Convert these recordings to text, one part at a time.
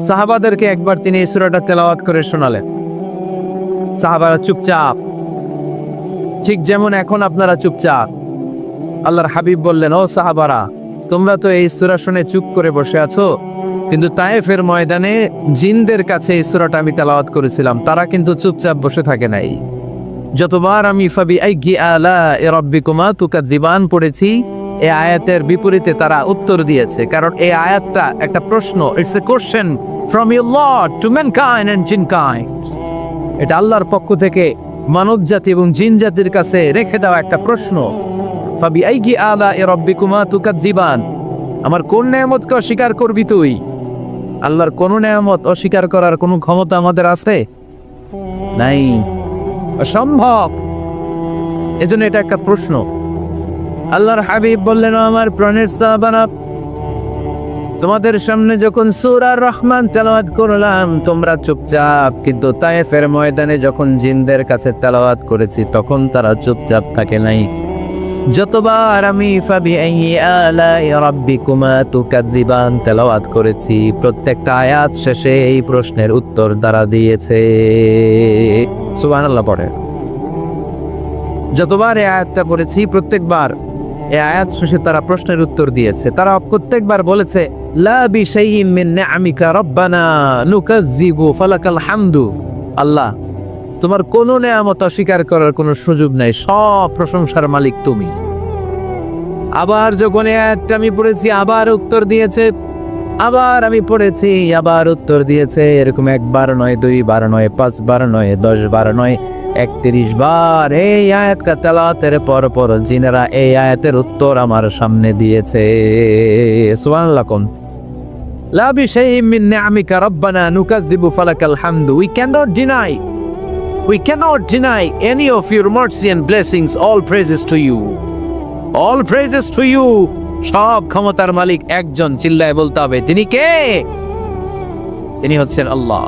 সাহাবাদেরকে একবার তিনি এই সূরাটা তেলাওয়াত করে শোনালেন। সাহাবারা চুপচাপ, ঠিক যেমন এখন আপনারা চুপচাপ। আল্লাহর হাবিব বললেন, ও সাহাবারা, তোমরা তো এই সূরা শুনে চুপ করে বসে আছো, কিন্তু তায়েফের ময়দানে জিনদের কাছে এই সূরাটা আমি তেলাওয়াত করেছিলাম, তারা কিন্তু চুপচাপ বসে থাকে নাই। যতবার আমি ফাবি আইয়ি আলা'i রাব্বিকুমা তুকাযিবান পড়েছি, এই আয়াতের বিপরীতে তারা উত্তর দিয়েছে, কারণ এই আয়াতটা একটা প্রশ্ন। It's a question from your Lord to mankind and jinnkind. এটা আল্লাহর পক্ষ থেকে মানব জাতি এবং জিন জাতির কাছে রেখে দেওয়া একটা প্রশ্ন। ফাবি আইয়ি আলা'i রাব্বিকুমা তুকাযিবান, আমার কোন নেয়ামতকে অস্বীকার করবি তুই? আল্লাহর কোন নেয়ামত অস্বীকার করার কোনো ক্ষমতা আমাদের আছে? নাই, অসম্ভব। এজন্য এটা একটা প্রশ্ন। আল্লাহর হাবিব বললেন, আমার প্রাণের সাহাবারা, তোমাদের সামনে যখন সূরা রহমান তেলাওয়াত করলাম তোমরা চুপচাপ, কিন্তু তায়েফের ময়দানে যখন জিনদের কাছে তেলাওয়াত করেছি তখন তারা চুপচাপ থাকে নাই। যতবার আমি ফাবি আইয়ি আলা'i রাব্বিকুমা তুকাযিবান তেলাওয়াত করেছি, প্রত্যেকটা আয়াত শেষে এই প্রশ্নের উত্তর তারা দিয়েছে। সুবহানাল্লাহ পড়ে। যতবার এই আয়াতটা পড়েছি প্রত্যেকবার এই আয়াত শেষে তারা প্রশ্নের উত্তর দিয়েছে। তারা প্রত্যেকবার বলেছে, লা বিশাইইন মিন নিআমিকা রাব্বানা নুকাযযিবু ফালাকাল হামদু। আল্লাহ, তোমার কোনো নেয়ামত অস্বীকার করার কোনো সুযোগ নাই, সব প্রশংসার মালিক তুমি। আবার যখন এই আয়াতটা আমি পড়েছি আবার উত্তর দিয়েছে, আবার আমি পড়েছি আবার উত্তর দিয়েছে। এরকম একবার নয়, দুইবার নয়, 5 বার নয়, 10 বার নয়, 31 বার এই আয়াত তেলাওয়াতের পর পর জিনেরা এই আয়াতের উত্তর আমার সামনে দিয়েছে। সুবহানাল্লাহ। কোন লা বিশাইইন মিন নিআমিকা রাব্বানা নুকাযযিবু ফালাকাল হামদু। We cannot deny any of your mercy and blessings. All praises to you. All praises to you. সব ক্ষমতার মালিক একজন, চিল্লায় বলতে হবে, তিনি কে? তিনি হচ্ছেন আল্লাহ।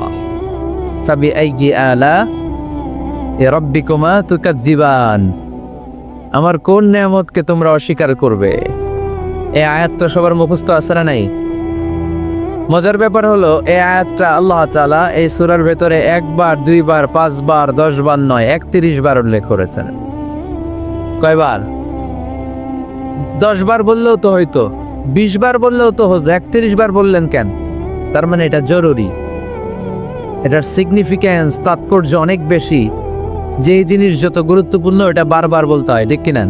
ফাবি আইয়ি আলা'i রাব্বিকুমা তুকাযযিবান, আমার কোন নেয়ামতকে তোমরা অস্বীকার করবে? এই আয়াত তো সবার মুখস্থ আছে না নাই? মজার ব্যাপার হলো এই আয়াতটা আল্লাহ তাআলা এই সূরার ভেতরে 1 বার, 2 বার, 5 বার, 10 বার নয়, 31 বার উল্লেখ করেছেন। কয়বার? 10 বার বললেও তো হইতো, 20 বার বললেও তো হতো, 31 বার বললেন কেন? তার মানে এটা জরুরি, এটার সিগনিফিক্যান্স, তাৎপর্য অনেক বেশি। যে জিনিস যত গুরুত্বপূর্ণ এটা বারবার বলতে হয়, ঠিক কিনা?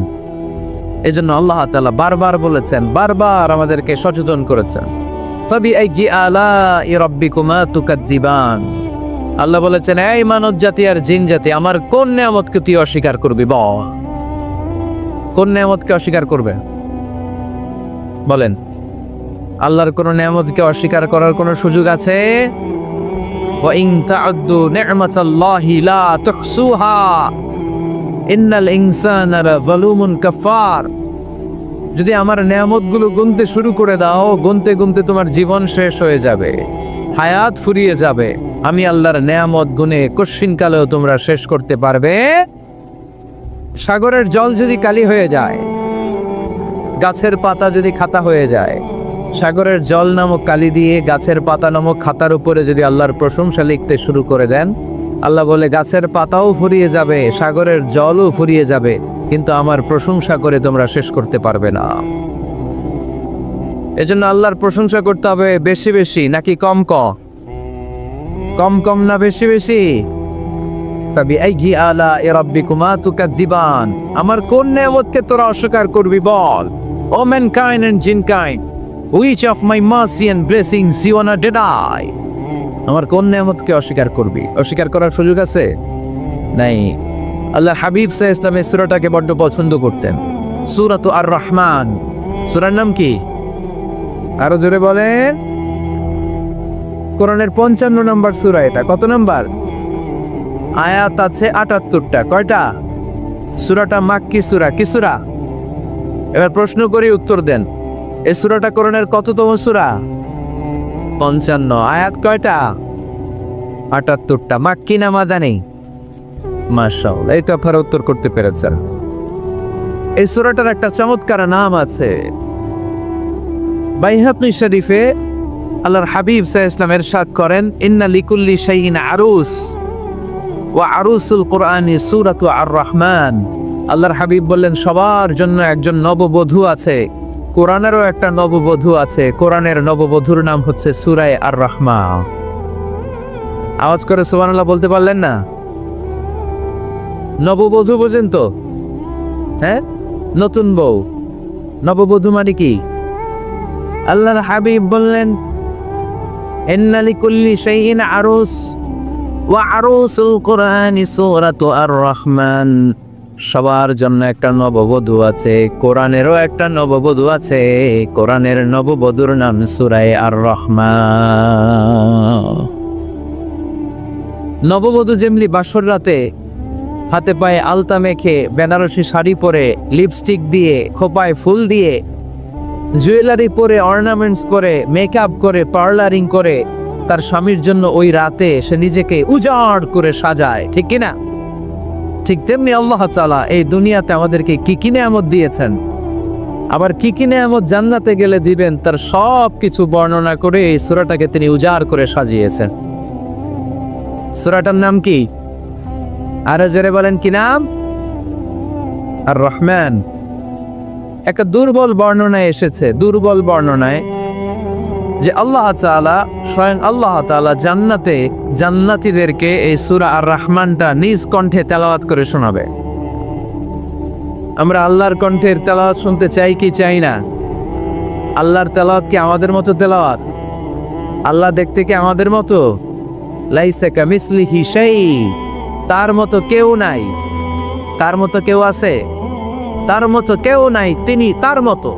এজন্য আল্লাহ তাআলা বারবার বলেছেন, বারবার আমাদেরকে সচেতন করেছেন। ফাবি আইয়ি আলা'i রাব্বিকুমা তুকাযযিবান। আল্লাহ বলেছেন, এই মানব জাতি আর জিন জাতি, আমার কোন নেয়ামতকে তুই অস্বীকার করবি? বল, কোন নেয়ামতকে অস্বীকার করবে? বলেন, আল্লাহর কোন নেয়ামতকে অস্বীকার করার কোন সুযোগ আছে? ওয়া ইন তা'উদ্দু নি'মাতাল্লাহি লা তুহসুহা ইন্নাল ইনসানা লাযালুমুন কাফার। যদি আমার নেয়ামতগুলো গুনতে শুরু করে দাও, গুনতে গুনতে তোমার জীবন শেষ হয়ে যাবে, হায়াত ফুরিয়ে যাবে। আমি আল্লাহর নেয়ামত গুনে কশিনকালেও তোমরা শেষ করতে পারবে? সাগরের জল যদি কালি হয়ে যায়, গাছের পাতা যদি খাতা হয়ে যায়, সাগরের জল নামক কালি দিয়ে গাছের পাতা নামক খাতার উপরে যদি আল্লাহর প্রশংসা লিখতে শুরু করে দেন, আল্লাহ বলে গাছের পাতাও ফুরিয়ে যাবে, সাগরের জলও ফুরিয়ে যাবে, কিন্তু আমার প্রশংসা করে তোমরা শেষ করতে পারবে না। এজন্য আল্লাহর প্রশংসা করতে হবে বেশি বেশি নাকি কম কম? কম কম না বেশি বেশি? ফাবি আইয়ি আলা'i রাব্বিকুমা তুকাযযিবান, আমার কোন নেয়ামতকে তোরা অস্বীকার করবি? বল, O mankind and jinnkind, which of my mercy and blessings you wanna deny? আমার কোন নেয়ামতকে অস্বীকার করবি? অস্বীকার করার সুযোগ আছে? নাই। আল্লাহ হাবিব সাল্লাল্লাহু আলাইহি ওয়াসাল্লাম এই সূরাটাকে বড় পছন্দ করতেন। সূরাতু আর রহমান। সূরার নাম কি? আরো জোরে বলেন। কোরআনের 55 নম্বর সূরা এটা। কত নাম্বার? আয়াত আছে 78টা। কয়টা? সূরাটা মাক্কি সূরা। কি সূরা? এবার প্রশ্ন করি, উত্তর দেন। এই সূরাটা কোরআনের কততম সূরা? 55। আয়াত কয়টা? 78টা। মাক্কি না মাদানী? মাশাআল্লাহ, এই তো আপনারা উত্তর করতে পেরেছেন। এই সূরাটার একটা চমৎকার নাম আছে। বাইহাকি শরীফে আল্লাহর হাবিব সাল্লাল্লাহু আলাইহি ওয়াসাল্লাম ইরশাদ করেন, ইন্না লিকুল্লি শাইইন আরুস ওয়া আরুসুল কুরআনি সূরাতু আর-রহমান। আল্লাহর হাবিব বললেন, সবার জন্য একজন নববধূ আছে, কোরআনেরও একটা নববধূ আছে। কোরআনের নববধূর নাম হচ্ছে সূরা আর-রহমান। আওয়াজ করে সুবহানাল্লাহ বলতে পারলেন না? নববধূ বোঝেন তো? হ্যাঁ, নতুন বউ। নববধূ মানে কি? আল্লাহর হাবিব বললেন, ইন্না লিকুল্লি শাইইন আরুস ওয়া আরুসুল কুরআনি সূরাতু আর-রহমান। সবার জন্য একটা নববধূ আছে, কোরআনেরও একটা নববধূ আছে। কোরআনের নববধূর নাম সূরা আর-রহমান। নববধূ যেমনি বাসর রাতে হাতে পায়ে আলতা মেখে, বেনারসি শাড়ি পরে, লিপস্টিক দিয়ে, খোপায় ফুল দিয়ে, জুয়েলারি পরে, অর্নামেন্টস করে, মেকআপ করে, পার্লারিং করে তার স্বামীর জন্য ওই রাতে সে নিজেকে উজাড় করে সাজায়, ঠিক কিনা? ঠিক তেমনি আল্লাহ তাআলা এই দুনিয়াতে আমাদেরকে কি কি নেয়ামত দিয়েছেন, আবার কি কি নেয়ামত জান্নাতে গেলে দিবেন, তার সব কিছু বর্ণনা করে এই সূরাটাকে তিনি উজাড় করে সাজিয়েছেন। সূরাটার নাম কি? আরো জোরে বলেন, কি নাম? আর-রহমান। একটা দুর্বল বর্ণনায় এসেছে, দুর্বল বর্ণনায়, যে আল্লাহ তাআলা, স্বয়ং আল্লাহ তাআলা জান্নাতে জান্নাতীদেরকে এই সূরা আর-রহমানটা নিজ কণ্ঠে তেলাওয়াত করে শোনাবে। আমরা আল্লাহর কণ্ঠের তেলাওয়াত শুনতে চাই কি চাই না? আল্লাহর তেলাওয়াত কি আমাদের মতো তেলাওয়াত? আল্লাহ দেখতে কি আমাদের মতো? লাইসা কামিসলিহি শাই, তার মতো কেউ নাই। তার মতো কেউ আছে? তার মতো কেউ নাই। তিনি তার মতো।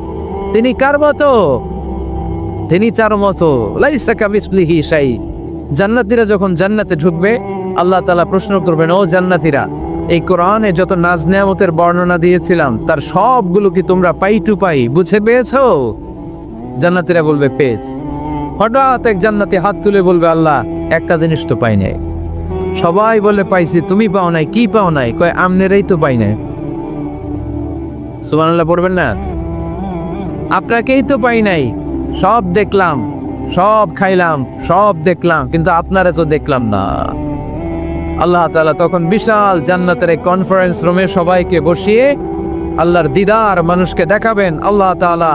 তিনি কার মতো? তিনি তার মতো। লাইসা কামিসলিহি শাই। জান্নাতীরা যখন জান্নাতে ঢুকবে, আল্লাহ তাআলা প্রশ্ন করবেন, ও জান্নাতীরা, এই কোরআনে যত নাজ নেয়ামতের বর্ণনা দিয়েছিলাম তার সবগুলো কি তোমরা পাই টু পাই বুঝে পেয়েছো? জান্নাতীরা বলবে পেয়েছি। হঠাৎ এক জান্নাতি হাত তুলে বলবে, আল্লাহ, একটা জিনিস তো পাই নাই। সবাই বলে পাইছি, তুমি পাও নাই। কি পাও নাই? কয়, আমনেরাই তো পাই নাই। সুবহানাল্লাহ পড়বেন না? আপনাকেই তো পাই নাই। সব দেখলাম, সব খাইলাম, সব দেখলাম, কিন্তু আপনারা তো দেখলাম না। আল্লাহ তাআলা তখন বিশাল জান্নাতের এক কনফারেন্স রুমে সবাইকে বসিয়ে আল্লাহর দিদার মানুষকে দেখাবেন। আল্লাহ তাআলা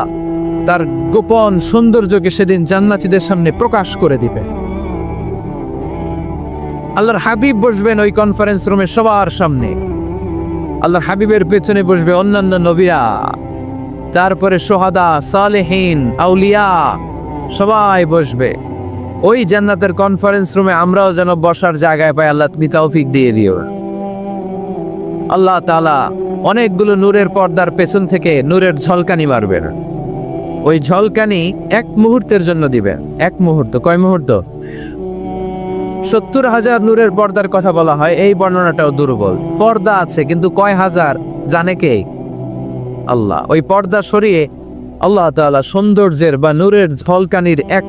তার গোপন সৌন্দর্যকে সেদিন জান্নাতীদের সামনে প্রকাশ করে দিবেন। আল্লাহর হাবিব বসবেন ওই কনফারেন্স রুমে সবার সামনে। আল্লাহর হাবিবের পেছনে বসবে অন্যান্য নবীরা, তারপরে সোহাদা, সালেহীন, আউলিয়া, সবাই বসবে ওই জান্নাতের কনফারেন্স রুমে। আমরাও যেন বসার জায়গায় পাই, আল্লাহ তুমি তৌফিক দিয়ে দিও। আল্লাহ তাআলা অনেকগুলো নূরের পর্দার পেছন থেকে নূরের ঝলকানি মারবেন। ওই ঝলকানি এক মুহূর্তের জন্য দিবেন। এক মুহূর্ত। কয় মুহূর্ত? 70,000 নূরের পর্দার কথা বলা হয়। এই বর্ণনাটাও দুর্বল। পর্দা আছে, কিন্তু কয় হাজার জানে কে? আল্লাহ। ওই পর্দা সরিয়ে আল্লাহ তাআলা সৌন্দর্যের বা নূরের ঝলকানির এক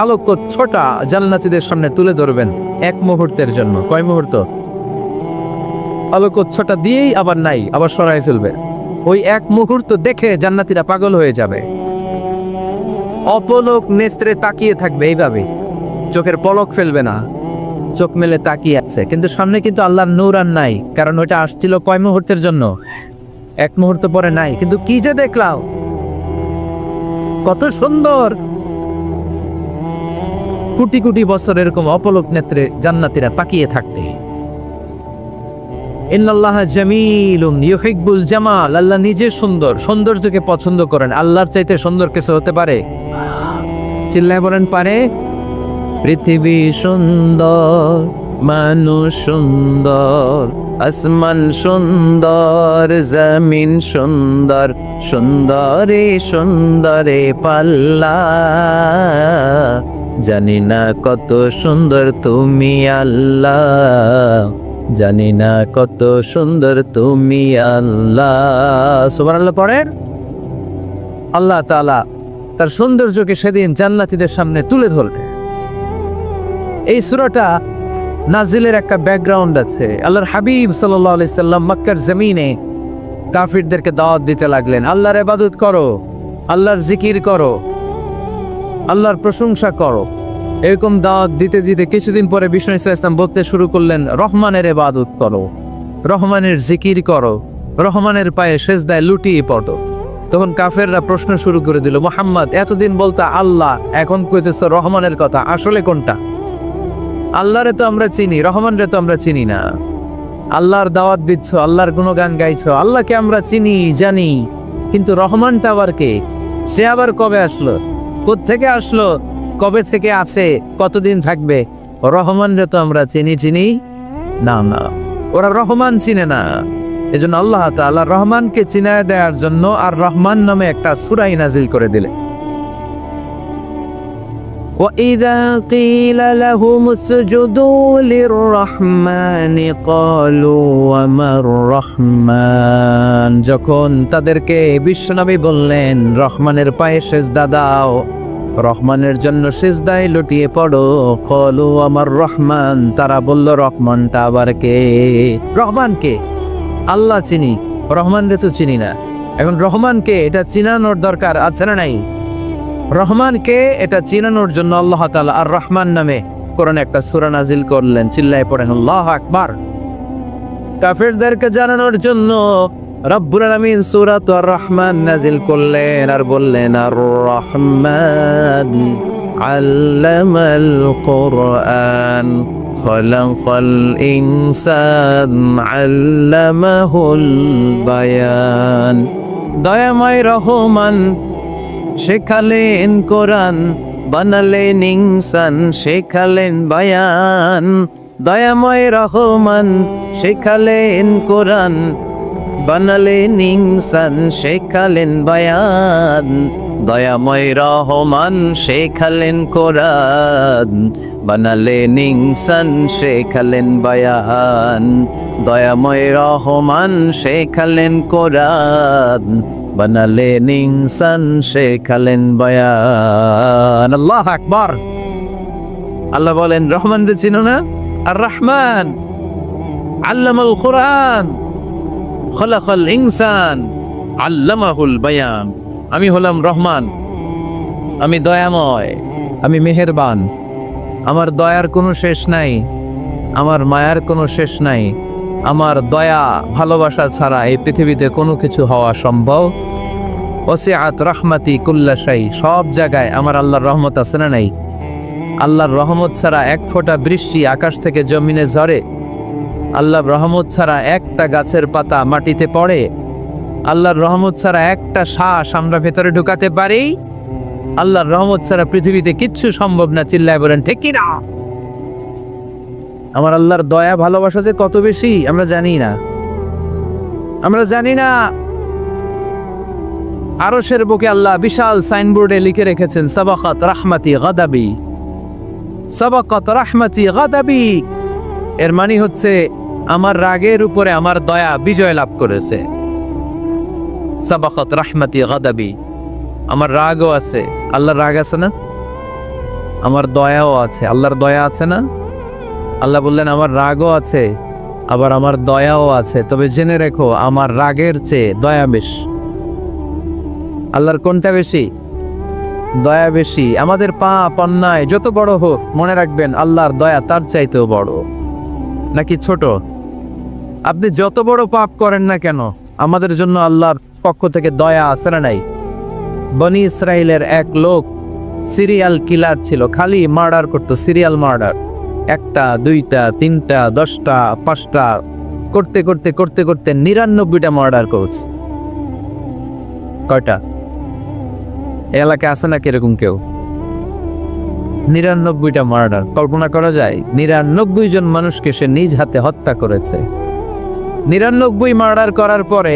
আলোক ছোটা জান্নাতীদের সামনে তুলে ধরবেন এক মুহূর্তের জন্য। কয় মুহূর্ত? আলোক ছোটা দিয়েই আবার নাই, আবার সরাই ফেলবে। ওই এক মুহূর্ত দেখে জান্নাতীরা পাগল হয়ে যাবে, অপলক নেত্রে তাকিয়ে থাকবে। এইভাবে চোখের পলক ফেলবে না, চোখ মেলে তাকিয়ে আছে। কিন্তু সামনে কিন্তু আল্লাহর নূর আর নাই, কারণ ওইটা আসছিল কয় মুহূর্তের জন্য? এক মুহূর্ত পরে নাই। কিন্তু কি যে দেখলাম, কত সুন্দর! কোটি কোটি বছর এরকম অপলক নেত্রে জান্নাতীরা তাকিয়ে থাকতে। ইন্নাল্লাহা জামিলুন ইউহিব্বুল জামাল। আল্লাহ নিজে সুন্দর, সৌন্দর্যকে পছন্দ করেন। আল্লাহর চাইতে সুন্দর কিছু হতে পারে? চিল্লায় বলেন, পারে? পৃথিবী সুন্দর, মানুষ সুন্দর, আসমান সুন্দর, জমিন সুন্দর, সুন্দরে সুন্দরে পাল্লা। জানি না কত সুন্দর তুমি আল্লাহ, জানি না কত সুন্দর তুমি আল্লাহ। সুবহানাল্লাহ পড়েন। আল্লাহ তাআলা তার সৌন্দর্যকে সেদিন জান্নাতীদের সামনে তুলে ধরবে। এই সূরাটা নাজিলের একটা ব্যাকগ্রাউন্ড আছে। আল্লাহর হাবিব সাল্লাল্লাহু আলাইহি সাল্লাম মক্কার জমিনে কাফিরদেরকে দাওয়াত দিতে লাগলেন, আল্লাহর ইবাদত করো, আল্লাহর জিকির করো। আল্লাহর প্রশংসা করো। এরকম দাওয়াত দিতে দিতে কিছুদিন পরে বিষ্ণু ইসলাম বলতে শুরু করলেন, রহমানের ইবাদত করো, রহমানের জিকির করো, রহমানের পায়ে সেজদায় লুটিয়ে পড়ো। তখন কাফেররা প্রশ্ন শুরু করে দিল, মুহাম্মদ এতদিন বলতা আল্লাহ, এখন কইতেছ রহমানের কথা, আসলে কোনটা? আল্লাহরে তো আমরা চিনি, রহমানরে তো আমরা চিনি না। আল্লাহর দাওয়াত দিচ্ছ, আল্লাহর গুণগান গাইছো, আল্লাহকে আমরা চিনি জানি, কিন্তু রহমানটা আবার কে? সে আবার কবে আসলো, কোত্থেকে আসলো, কবে থেকে আছে, কতদিন থাকবে? রহমানরে তো আমরা চিনি না। ওরা রহমান চিনে না। এজন্য আল্লাহ তাআলা রহমানকে চিনায় দেওয়ার জন্য আর রহমান নামে একটা সূরা নাযিল করে দিলেন। وَإِذَا قِيلَ لَهُمُ اسْجُدُوا لِلرَّحْمَنِ قَالُوا وَمَا الرَّحْمَنُ, যখন তাদেরকে বিশ্বনবী বললেন রহমানের পায়ে সেজদা দাও, রহমানের জন্য সিজদায় লুটিয়ে পড়ো, কলু আমার রহমান, তারা বলল রহমানটা আবার কে? রহমানকে আল্লাহ চিনি, রহমানরে তো চিনি না। এখন রহমানকে এটা চিনানোর দরকার আছে না নাই? রহমানকে এটা চিনানোর জন্য আল্লাহ তাআলা আর রহমান নামে কোরআনে একটা সূরা নাজিল করলেন। চিল্লায়ে পড়েন আল্লাহু আকবার। কাফেরদেরকে জানানোর জন্য রব্বুল আলামিন সূরাত আর রহমান নাজিল করলেন আর বললেন, আর রহমান আল্লামাল কুরআন খালাকাল ইনসান আল্লামাহুল বায়ান। দয়াময় রহমান শেখালেন কোরআন, বানালেন ইনসান, শেখালেন বায়ান। দয়াময় রহমান শেখালেন কোরআন, বানালেন ইনসান, শেখালেন বায়ান। দয়াময় রহমান শেখালেন কোরআন, বানালেন ইনসান, শেখালেন বায়ান। দয়াময় রহমান শেখালেন কোরআন, বানালেন ইনসান, শেখালেন বায়ান। আল্লাহু আকবার। আল্লাহ বলেন রহমান রে চিনো না? আর রহমান আল্লামাল কুরআন খালাকাল ইনসান আল্লামাহুল বায়ান। আমি হলাম রহমান, আমি দয়াময়, আমি মেহেরবান। আমার দয়ার কোনো শেষ নাই, আমার মায়ার কোনো শেষ নাই। আমার দয়া ভালোবাসা ছাড়া এই পৃথিবীতে কোনো কিছু হওয়া সম্ভব। ওয়াসিআত রাহমাতি কুল্লা শাই, সব জায়গায় আমার আল্লাহর রহমত আছে না নাই? আল্লাহর রহমত ছাড়া এক ফোঁটা বৃষ্টি আকাশ থেকে জমিনে ঝরে, আল্লাহর রহমত ছাড়া একটা গাছের পাতা মাটিতে পড়ে, আল্লাহর রহমত ছাড়া একটা শ্বাস আমরা ভেতরে ঢুকাতে পারি, আল্লাহর রহমত ছাড়া পৃথিবীতে কিচ্ছু সম্ভব না। চিল্লায় বলেন ঠিক কি না? আমার আল্লাহর দয়া ভালোবাসা যে কত বেশি আমরা জানি না, আমরা জানি না। আরশের বুকে আল্লাহ বিশাল সাইনবোর্ডে লিখে রেখেছেন, সাবাকাত রাহমাতি গাদাবি, সাবাকাত রাহমাতি গাদাবি। এর মানে হচ্ছে আমার রাগের উপরে আমার দয়া বিজয় লাভ করেছে। সাবাকাত রাহমাতি গাদাবি, আমার রাগও আছে, আল্লাহর রাগ আছে না? আমার দয়াও আছে, আল্লাহর দয়া আছে না? আল্লাহ বললেন আমার রাগও আছে, আবার আমার দয়াও আছে, তবে জেনে রেখো আমার রাগের চেয়ে দয়া বেশি। আল্লাহর কোনটা বেশি? দয়া বেশি। আমাদের পাপ অন্যায় যত বড় হোক, মনে রাখবেন আল্লাহর দয়া তার চাইতেও বড়। নাকি ছোট? আপনি যত বড় পাপ করেন না কেন, আমাদের জন্য আল্লাহর পক্ষ থেকে দয়া আছে না নাই? বনি ইসরাইলের এক লোক সিরিয়াল কিলার ছিল, খালি মার্ডার করতো, সিরিয়াল মার্ডার। একটা, দুইটা, তিনটা, 10টা, 5টা করতে করতে করতে করতে 99টা মার্ডার করছে। কয়টা? এলাকায় আছে না কিরকম কেউ? 99টা মার্ডার। কল্পনা করা যায়? 99 জন মানুষকে সে নিজ হাতে হত্যা করেছে। 99 মার্ডার করার পরে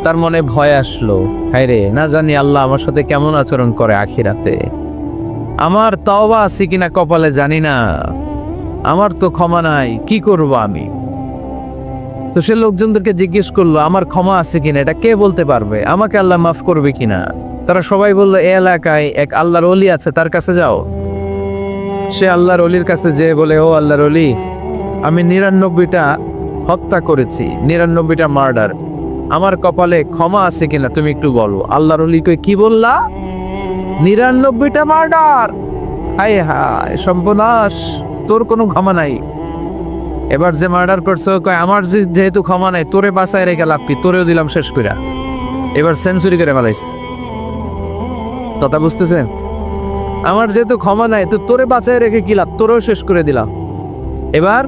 তার মনে ভয় আসলো, হায়রে না জানি আল্লাহ আমার সাথে কেমন আচরণ করে আখিরাতে। আমার তওবা আছে কিনা কপালে জানি না, আমার তো ক্ষমা নাই, কি করব আমি? তো সে লোকজনদেরকে জিজ্ঞেস করলো আমার ক্ষমা আছে কিনা, এটা কে বলতে পারবে? আমাকে আল্লাহ মাফ করবে কিনা? তারা সবাই বললো এই এলাকায় এক আল্লাহর ওলি আছে, তার কাছে যাও। সে আল্লাহর ওলির কাছে যেয়ে বলে, ও আল্লাহর ওলি, আমি 99টা হত্যা করেছি, 99টা মার্ডার, আমার কপালে ক্ষমা আছে কিনা তুমি একটু বলো। আল্লাহর ওলি কই, কি বললা? 99টা মার্ডার। হায় হায় সর্বনাশ, তোর কোনো ক্ষমা নাই। এবার যে মার্ডার করছো কয় আমার যেহেতু ক্ষমা নাই, তোরে বাঁচায় রেখে লাভ কি, তোরেও দিলাম শেষ কইরা। এবার সেঞ্চুরি করে ফেলাইস। কথা বুঝতেছেন? আমার যেহেতু ক্ষমা নাই, তো তোরে বাঁচায় রেখে কি লাভ, তোরেও শেষ করে দিলাম। এবার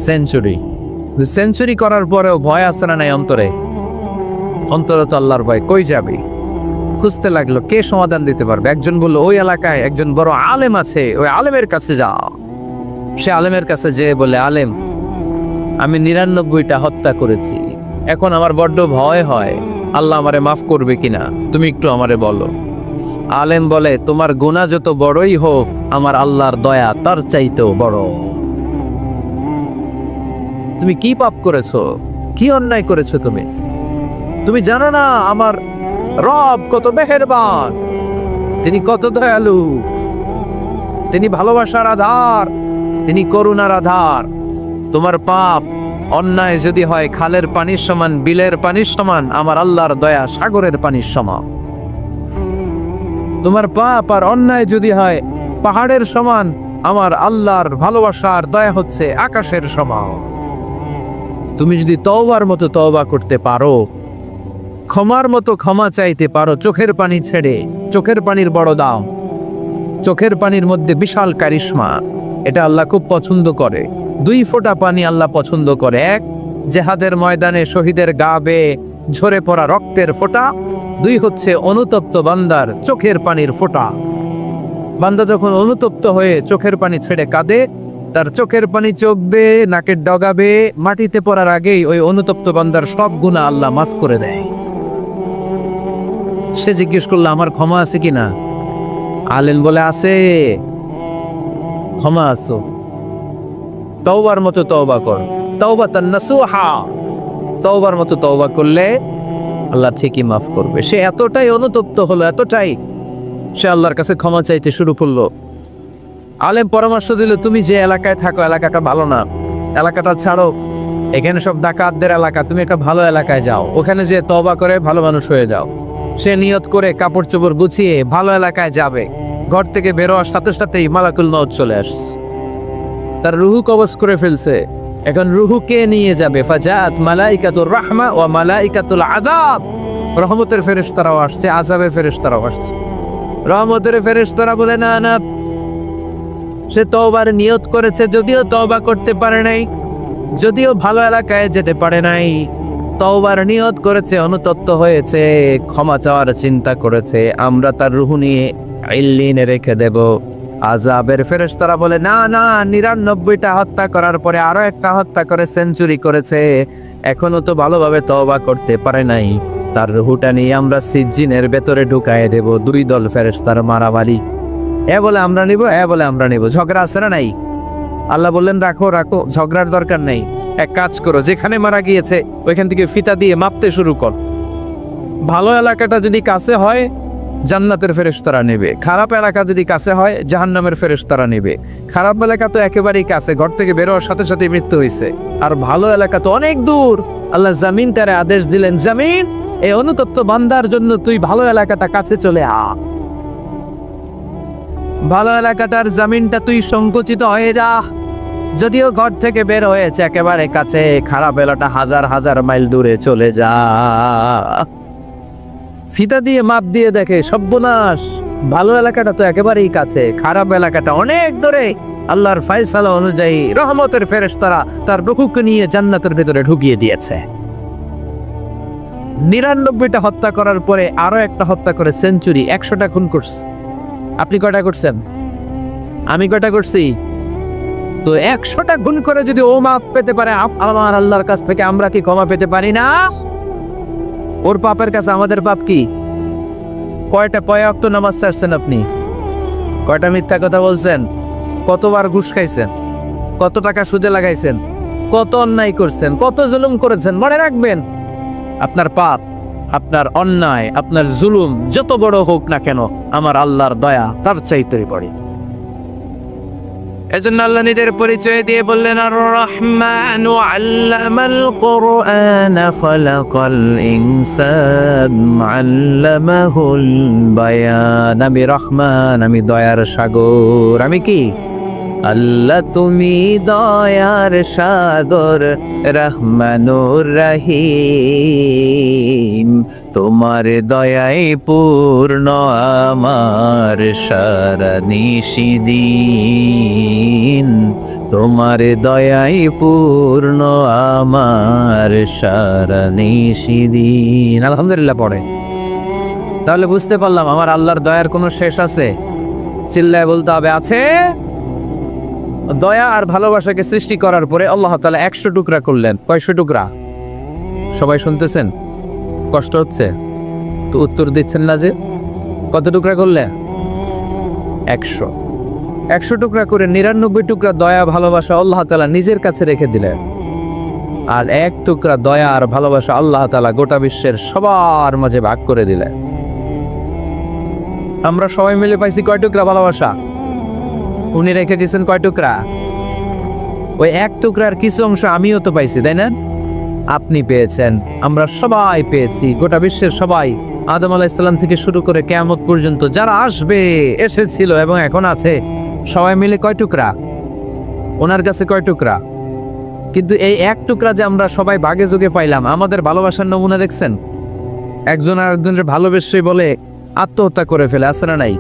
সেঞ্চুরি। সেঞ্চুরি করার পরেও ভয় আসছে না নাই অন্তরে? অন্তরে তো আল্লাহর ভয়। কই যাবে? খুঁজতে লাগলো কে সমাধান দিতে পারবে। একজন বলল ওই এলাকায় একজন বড় আলেম আছে, ওই আলেমের কাছে যাও। সে আলেমের কাছে যেয়ে বলে, আলেম আমি 99টা হত্যা করেছি, এখন আমার বড্ড ভয় হয়, আল্লাহ আমারে মাফ করবে কিনা, তুমি একটু আমারে বলো। আলেম বলে, তোমার গুনাহ যত বড়ই হোক, আমার আল্লাহর দয়া তার চাইতেও বড়। তুমি কি পাপ করেছো, কি অন্যায় করেছো তুমি? তুমি জানো না আমার রব কত মেহেরবান, তিনি কত দয়ালু, তিনি ভালোবাসার আধার, তিনি করুণার আধার। তোমার পাপ অন্যায় যদি হয় খালের পানির সমান, বিলের পানির সমান, আমার আল্লাহর দয়া সাগরের পানির সমান। তোমার পাপ আর অন্যায় যদি হয় পাহাড়ের সমান, আমার আল্লাহর ভালোবাসার দয়া হচ্ছে আকাশের সমান। তুমি যদি তওবার মতো তওবা করতে পারো, ক্ষমার মতো ক্ষমা চাইতে পারো, চোখের পানি ছেড়ে, চোখের পানির বড় দাম, চোখের পানির মধ্যে বিশাল কারিশমা, এটা আল্লাহ খুব পছন্দ করে। 2 ফোঁটা পানি আল্লাহ পছন্দ করে। এক, জেহাদের ময়দানে শহীদের গা বেয়ে ঝরে পড়া রক্তের ফোঁটা। 2 হচ্ছে অনুতপ্ত বান্দার চোখের পানির ফোঁটা। বান্দা যখন অনুতপ্ত হয়ে চোখের পানি ছেড়ে কাঁদে, তার চোখের পানি চোখ বেয়ে নাকের ডগা বেয়ে মাটিতে পড়ার আগেই ওই অনুতপ্ত বান্দার সব গুনাহ আল্লাহ মাফ করে দেয়। সে জিজ্ঞেস করলো আমার ক্ষমা আছে কিনা? আলেম বলে আছে, ক্ষমা আছো, তওবার মতো তওবা কর, তাওবাতান নাসুহা। তওবার মতো তওবা করলে আল্লাহ ঠিকই মাফ করবে। সে এতটাই অনুতপ্ত হলো, এতটাই, সে আল্লাহর কাছে ক্ষমা চাইতে শুরু করলো। আলেম পরামর্শ দিল, তুমি যে এলাকায় থাকো এলাকাটা ভালো না, এলাকাটা ছাড়ো, এখানে সব ডাকাতদের এলাকা, তুমি একটা ভালো এলাকায় যাও, ওখানে যে তওবা করে ভালো মানুষ হয়ে যাও। সে নিয়ত করে কাপড় চোপড় গুছিয়ে ভালো এলাকায় যাবে। ঘর থেকে বেরোয়ার সাথে সাথেই মালাকুল মউত চলে আসছে, তার রুহু কবজ করে ফেলছে। এখন রুহুকে নিয়ে যাবে। ফাজাত মালাইকাতুর রাহমা ওয়া মালাইকাতুল আযাব। রহমতের ফেরেশতারাও আসছে, আযাবের ফেরেশতারাও আসছে। রহমতের ফেরেশতারা বলে না না, সে তওবার নিয়ত করেছে, যদিও তওবা করতে পারে নাই, যদিও ভালো এলাকায় যেতে পারে নাই, তওবার নিয়ত করেছে, অনুতপ্ত হয়েছে, ক্ষমা চাওয়ার চিন্তা করেছে, আমরা তার রুহ নিয়ে ইল্লিনে রেখে দেব। আযাবের ফেরেশতারা বলে না না, 99টা হত্যা করার পরে আরো একটা হত্যা করে সেঞ্চুরি করেছে, এখনো তো ভালোভাবে তওবা করতে পারে নাই, তার রুহটা নিয়ে আমরা সিজ্জিনের ভেতরে ঢুকায় দেব। 2 দল ফেরেশতার মারামারি, এ বলে আমরা নিব, এ বলে আমরা নিব। ঝগড়া আছে না নাই? আল্লাহ বললেন রাখো রাখো, ঝগড়ার দরকার নেই। এক কাজ করো, যেখানে মারা গিয়েছে ওইখান থেকে ফিতা দিয়ে মাপতে শুরু কর। ভালো এলাকাটা যদি কাছে হয় জান্নাতের ফেরেশতারা নেবে, খারাপ এলাকা যদি কাছে হয় জাহান্নামের ফেরেশতারা নেবে। খারাপ এলাকা তো একেবারেই কাছে, ঘর থেকে বেরোয়ার সাথে সাথে মৃত্যু হয়েছে। আর ভালো এলাকা তো অনেক দূর। আল্লাহ জামিন তারে আদেশ দিলেন, জামিন এই অনুতপ্ত বান্দার জন্য তুই ভালো এলাকাটা কাছে চলে আ। ভালো এলাকাটার জামিনটা তুই সংকুচিত হয়ে যা, যদিও ঘর থেকে বের হয়েছে একেবারে কাছে, খারাপ এলাকাটা হাজার হাজার মাইল দূরে চলে যা। ফিতা দিয়ে মাপ দিয়ে দেখে সর্বনাশ, ভালো এলাকাটা তো একেবারেই কাছে, খারাপ এলাকাটা অনেক দূরে। আল্লাহর ফয়সালা অনুযায়ী রহমতের ফেরেশতারা তার রূহকে নিয়ে জান্নাতের ভেতরে ঢুকিয়ে দিয়েছে। 99টা হত্যা করার পরে আরো একটা হত্যা করে সেঞ্চুরি, 100টা খুন করছে। আপনি কয়টা করছেন? আমি কয়টা করছি? তো 100টা খুন করে যদি ও মাপ পেতে পারে আমার আল্লাহর কাছ থেকে, আমরা কি ক্ষমা পেতে পারি না? ওর পাপের কাছে আমাদের পাপ কি? কয়টা ওয়াক্ত নামাজ ছাড়ছেন আপনি? কয়টা মিথ্যা কথা বলছেন? কতবার ঘুষ খাইছেন? কত টাকা সুদে লাগাইছেন? কত অন্যায় করছেন? কত জুলুম করেছেন? মনে রাখবেন, আপনার পাপ, আপনার অন্যায়, আপনার জুলুম যত বড় হোক না কেন, আমার আল্লাহর দয়া তার চাইতে পড়ে। এজন্য আল্লাহ নিজের পরিচয় দিয়ে বললেন আর রহমানু আল্লামাল কুরআন খালাকাল ইনসান আল্লামাহুল বায়ান। আমি রহমান, আমি দয়ার সাগর। আমি কি? আল্লাহ তুমি দয়ার সাগর, রহমানুর রহিম। তোমার দয়ায় পূর্ণ আমার সারা নিশিদিন। তোমার দয়ায় পূর্ণ আমার সারা নিশিদিন। আলহামদুলিল্লাহ পড়ে। তাহলে বুঝতে পারলাম আমার আল্লাহর দয়ার কোনো শেষ আছে? চিল্লায় বলতে হবে আছে। দয়া আর ভালোবাসাকে সৃষ্টি করার পরে আল্লাহ তাআলা 100 টুকরা করলেন। কয়শো টুকরা? সবাই শুনতেছেন? কষ্ট হচ্ছে তো উত্তর দিচ্ছেন না যে? কত টুকরা করলেন? 100 টুকরা করে 99 টুকরা দয়া ভালোবাসা আল্লাহ তাআলা নিজের কাছে রেখে দিলেন। আর 1 টুকরা দয়া আর ভালোবাসা আল্লাহ তাআলা গোটা বিশ্বের সবার মাঝে ভাগ করে দিলেন। আমরা সবাই মিলে পাইছি কয় টুকরা ভালোবাসা? উনি রেখে দিয়েছেন কয় টুকরা? ওই 1 টুকরার কিছু অংশ আমিও তো পাইছি, তাই না? আপনি পেয়েছেন, আমরা সবাই পেয়েছি, গোটা বিশ্বের সবাই। আদম আলাইহিস সালাম থেকে শুরু করে কিয়ামত পর্যন্ত যারা আসবে, এসেছিল এবং এখন আছে, সবাই মিলে কয় টুকরা? ওনার কাছে কয় টুকরা? কিন্তু এই 1 টুকরা যে আমরা সবাই ভাগে যোগে পাইলাম, আমাদের ভালোবাসার নমুনা দেখছেন? একজন আর একজনের ভালোবেসে বলে আত্মহত্যা করে ফেলে, আছে না নাই?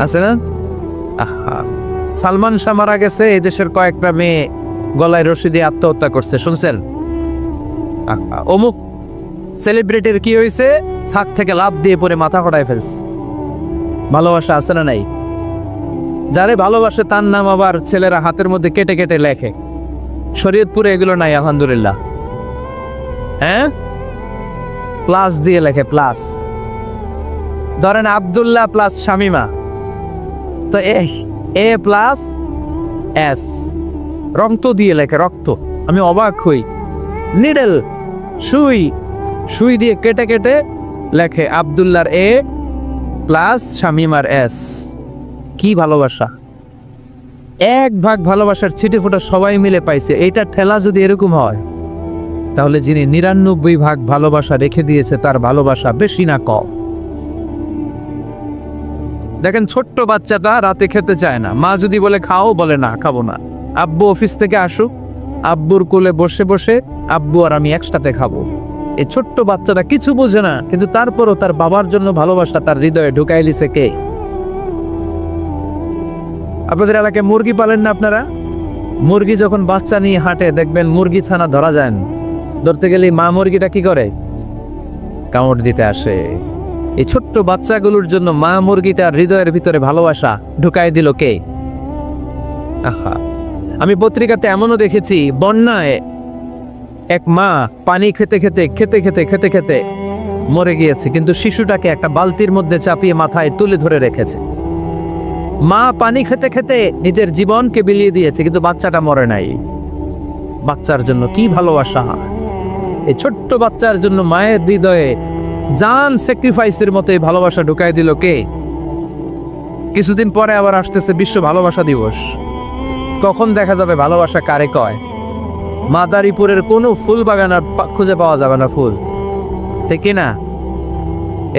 আছে না? আহা, সালমান শাহ মারা গেছে, এই দেশের কয়েকটা মেয়ে গলায় রশি দিয়ে আত্মহত্যা করছে, শুনছেন? আহা, অমুক সেলিব্রিটির কি হয়েছে, ছাদ থেকে লাফ দিয়ে পড়ে মাথা ফোটায় ফেলছে। ভালোবাসা আছে না নাই? যারে ভালোবাসে তার নাম আবার ছেলেরা হাতের মধ্যে কেটে কেটে লেখে। শরীয়তপুরে এগুলো নাই আলহামদুলিল্লাহ। হ্যাঁ, প্লাস দিয়ে লেখে, প্লাস। ধরেন আব্দুল্লাহ প্লাস শামিমা, তো এ প্লাস এস, রক্ত দিয়ে লেখে, রক্ত। আমি অবাক হই, নিডেল সুই দিয়ে কেটে কেটে লেখে আব্দুল্লাহর এ প্লাস শামিমার এস। কি ভালোবাসা! 1 ভাগ ভালোবাসার ছিটে ফোটা সবাই মিলে পাইছে। এইটা ঠেলা যদি এরকম হয়, তাহলে যিনি 99 ভাগ ভালোবাসা রেখে দিয়েছে তার ভালোবাসা বেশি না কম? দেখেন, ছোট্ট বাচ্চাটা রাতে খেতে চায় না, মা যদি বলে খাও, বলে না, খাবো না। আব্বু অফিস থেকে আসুক, আব্বুর কোলে বসে বসে আব্বু আর আমি একসাথে খাবো। এই ছোট্ট বাচ্চাটা কিছু বোঝে না, কিন্তু তারপরও তার বাবার জন্য ভালোবাসা তার হৃদয়ে ঢুকাই দিছে কে? আপনাদের এলাকায় মুরগি পালেন না আপনারা? মুরগি যখন বাচ্চা নিয়ে হাঁটে, দেখবেন মুরগি ছানা ধরা যায় না। ধরতে গেলে মা মুরগিটা কি করে? কামড় দিতে আসে। এই ছোট্ট বাচ্চাগুলোর জন্য মা মুরগিটার হৃদয়ের ভিতরে ভালোবাসা ঢুকাই দিল কে? আহা, আমি পত্রিকাতে এমনও দেখেছি, বন্যায় এক মা পানি খেতে খেতে মরে গিয়েছে, কিন্তু শিশুটাকে একটা বালতির মধ্যে চাপিয়ে মাথায় তুলে ধরে রেখেছে। মা পানি খেতে খেতে নিজের জীবনকে বিলিয়ে দিয়েছে, কিন্তু বাচ্চাটা মরে নাই। বাচ্চার জন্য কি ভালোবাসা! এই ছোট্ট বাচ্চার জন্য মায়ের হৃদয়ে জান স্যাক্রিফাইসের মতো এই ভালোবাসা ঢুকাই দিল কে? কিছুদিন পরে আবার আসতেছে বিশ্ব ভালোবাসা দিবস। তখন দেখা যাবে ভালোবাসা কারে কয়। মাদারীপুরের কোনো ফুল বাগান আর খুঁজে পাওয়া যাবে না ফুল, ঠিক না?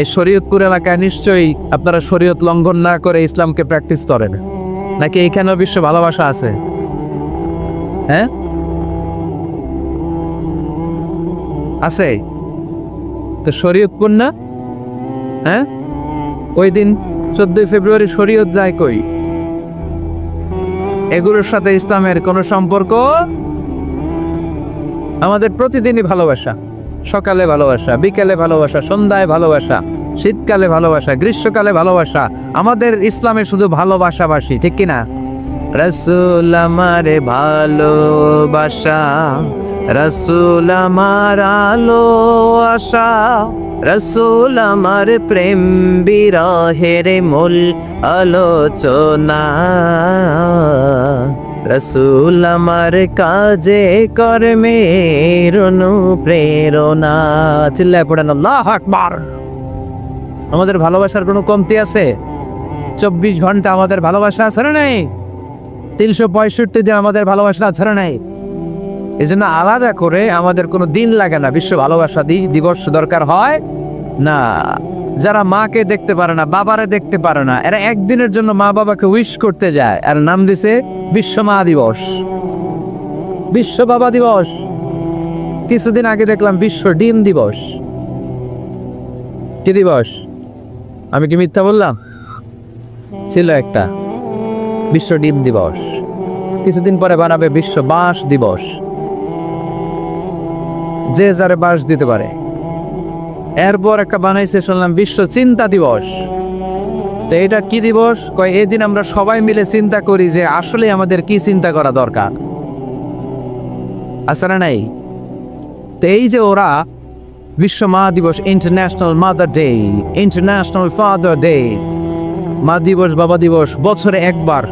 এই শরীয়তপুর এলাকায় নিশ্চয়ই আপনারা শরীয়ত লঙ্ঘন না করে ইসলামকে প্র্যাকটিস করেন, নাকি এইখানেও বিশ্ব ভালোবাসা আছে? হ্যাঁ, আছে তো। শরীয়তপুর না? হ্যাঁ, ওই দিন 14 ফেব্রুয়ারি শরীয়ত যায় কই? এগুলোর সাথে ইসলামের কোনো সম্পর্ক? আমাদের প্রতিদিনই ভালোবাসা, সকালে ভালোবাসা, বিকেলে ভালোবাসা, সন্ধ্যায় ভালোবাসা, শীতকালে ভালোবাসা, গ্রীষ্মকালে ভালোবাসা। আমাদের ইসলামে শুধু ভালোবাসাবাসি, ঠিক কিনা? রাসূল আমারে ভালোবাসা, রাসূল আমার আলো আশা, রাসূল আমার প্রেম বিরহের মূল আলোচনা, রাসূল আমার কাজে কর্মের অনুপ্রেরণা। চিল্লায় পড়েন আল্লাহু আকবার। আমাদের ভালোবাসার কোনো কমতি আছে? 24 ঘন্টা আমাদের ভালোবাসা আছে না নাই? 365 দিন আমাদের ভালোবাসা ছাড়া নাই। এই জন্য আলাদা করে আমাদের কোনো দিন লাগে না, বিশ্ব ভালোবাসা দিবস দরকার হয় না। যারা মাকে দেখতে পারে না, বাবারে দেখতে পারে না, এরা একদিনের জন্য মা বাবাকে উইশ করতে যায়, আর নাম দিছে বিশ্ব মা দিবস, বিশ্ব বাবা দিবস। কিছুদিন আগে দেখলাম বিশ্ব ডিম দিবস। কি দিবস? আমি কি মিথ্যা বললাম? ছিল একটা বিশ্ব ডিম দিবস। কিছুদিন পরে বানাবে বিশ্ব বাঁশ দিবস, যে যারে বাঁশ দিতে পারে। এরপর একটা বানাইছে শুনলাম বিশ্ব চিন্তা দিবস। তো এটা কি দিবস? কয় এদিন আমরা সবাই মিলে চিন্তা করি যে আসলে আমাদের কি চিন্তা করা দরকার, আছে না নাই? তো এই যে ওরা বিশ্ব মা দিবস, international mother day, international father day, মা দিবস বাবা দিবস বছরে একবার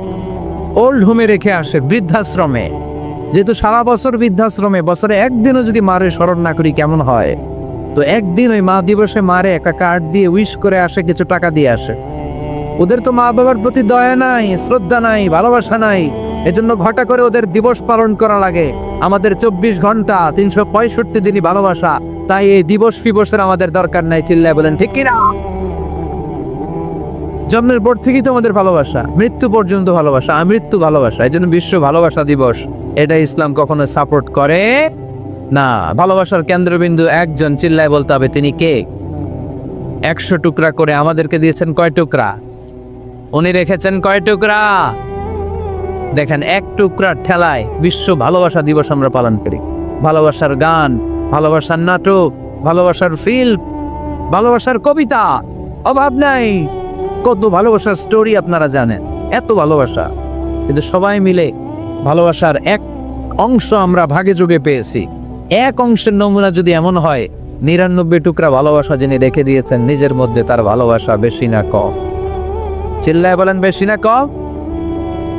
ওল্ড হোমে রেখে আসে, বৃদ্ধাশ্রমে। যেহেতু সারা বছর বৃদ্ধাশ্রমে, বছরে একদিনও যদি মারে স্মরণ না করি কেমন হয়? তো একদিন ওই মা দিবসে মারে একটা কার্ড দিয়ে উইশ করে আসে, কিছু টাকা দিয়ে আসে। ওদের তো মা বাবার প্রতি দয়া নাই, শ্রদ্ধা নাই, ভালোবাসা নাই। এজন্য ঘটা করে ওদের দিবস পালন করা লাগে। আমাদের 24 ঘন্টা 365 দিনই ভালোবাসা, তাই এই দিবস ফিবসের আমাদের দরকার নাই। চিল্লায় বলেন ঠিক কিনা? জন্মের পর থেকেই তো আমাদের ভালোবাসা, মৃত্যু পর্যন্ত ভালোবাসা, আমৃত্যু ভালোবাসা। এই জন্য বিশ্ব ভালোবাসা দিবস, এটা ইসলাম কখনো সাপোর্ট করে না। ভালোবাসার কেন্দ্রবিন্দু একজন, চিল্লায় বলতে হবে তিনি কে? 100 টুকরা করে আমাদেরকে দিয়েছেন কয় টুকরা? উনি রেখেছেন কয় টুকরা? দেখেন, এক টুকরার ঠেলায় বিশ্ব ভালোবাসা দিবস আমরা পালন করি। ভালোবাসার গান, ভালোবাসার নাটক, ভালোবাসার ফিল্ম, ভালোবাসার কবিতা, অভাব নাই। কত ভালোবাসার স্টোরি আপনারা জানেন, এত ভালোবাসা। কিন্তু সবাই মিলে ভালোবাসার এক অংশ আমরা ভাগে যোগে পেয়েছি। এক অংশের নমুনা যদি এমন হয়, 99 টুকরা ভালোবাসা যিনি রেখে দিয়েছেন নিজের মধ্যে, তার ভালোবাসা বেশি না কম? চিল্লায় বলেন বেশি না কম?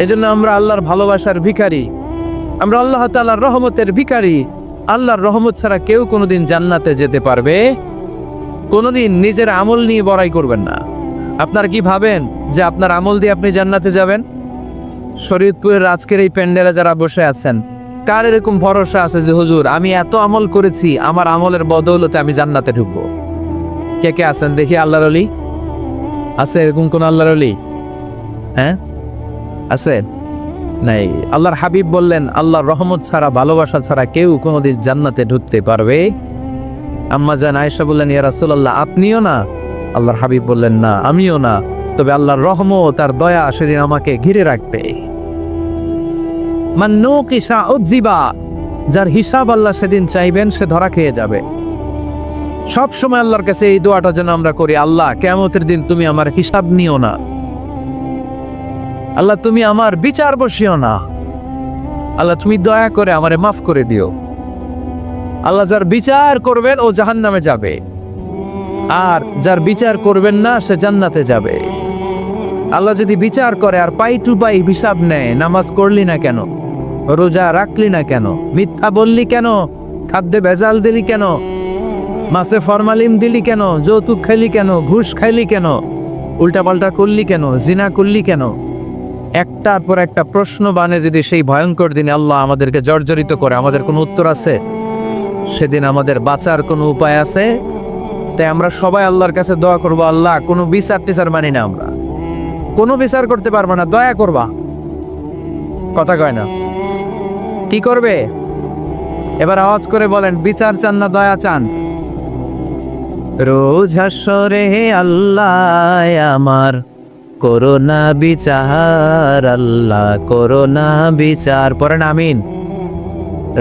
এজন্য আমরা আল্লাহর ভালোবাসার ভিখারি, আমরা আল্লাহ তাআলার রহমতের ভিখারি। আল্লাহর রহমত ছাড়া কেউ কোনোদিন জান্নাতে যেতে পারবে? কোনোদিন নিজের আমল নিয়ে বড়াই করবেন না। আপনার কি ভাবেন যে আপনার আমল দিয়ে আপনি জান্নাতে যাবেন? শরীয়তপুরের আজকের এই প্যান্ডেলে যারা বসে আছেন, কার এরকম ভরসা আছে যে হুজুর আমি এত আমল করেছি, আমার আমলের বদৌলতে আমি জান্নাতে ঢুকবো? কে কে আছেন দেখি? আল্লাহর ওলি আছে? এরকম কোন আল্লাহর ওলি? হ্যাঁ আছে? নাই। আল্লাহর হাবিব বললেন, আল্লাহর রহমত ছাড়া, ভালোবাসা ছাড়া কেউ কোনোদিন জান্নাতে ঢুকতে পারবে? আম্মা জান আয়েশা বললেন, ইয়া রাসূলুল্লাহ আপনিও না? আল্লাহর হাবিব বললেন, না আমিও না, তবে আল্লাহর রহমত আর দয়া সেদিন আমাকে ঘিরে রাখবে। মান নুকিশা উযিবা, যার হিসাব আল্লাহ সেদিন চাইবেন সে ধরা খেয়ে যাবে। সব সময় আল্লাহর কাছে এই দোয়াটা যেন আমরা করি, আল্লাহ কিয়ামতের দিন তুমি আমার হিসাব নিও না, আল্লাহ তুমি আমার বিচার বসিও না, আল্লাহ তুমি দয়া করে আমারে মাফ করে দিও। আল্লাহ যার বিচার করবেন ও জাহান্নামে যাবে, আর যার বিচার করবেন না সে জান্নাতে যাবে। আল্লাহ যদি বিচার করে আর পাই টু পাই হিসাব নেয়, নামাজ করলি না কেন, রোজা রাখলি না কেন, মিথ্যা বললি কেন, খাদ্যে ভেজাল দিলি কেন, মাছে ফরমালিন দিলি কেন, যৌতুক খাইলি কেন, ঘুষ খাইলি কেন, উল্টাপাল্টা করলি কেন, জিনা করলি কেন, একটার পর একটা প্রশ্ন বানে যদি সেই ভয়ঙ্কর দিনে আল্লাহ আমাদেরকে জর্জরিত করে, আমাদের কোনো উত্তর আছে? সেদিন আমাদের বাঁচার কোনো উপায় আছে? তাই আমরা সবাই আল্লাহর কাছে দোয়া করবো, আল্লাহ কোনো বিচার টিচার মানি না, আমরা কোনো বিচার করতে পারবো না, দয়া করবা। কথা কয় না? কি করবে? এবার আওয়াজ করে বলেন, বিচার চান না দয়া চান? রোজ হাসরে আল্লাহ আমার করোনা বিচার, আল্লাহ করোনা বিচার, পড়েন আমিন।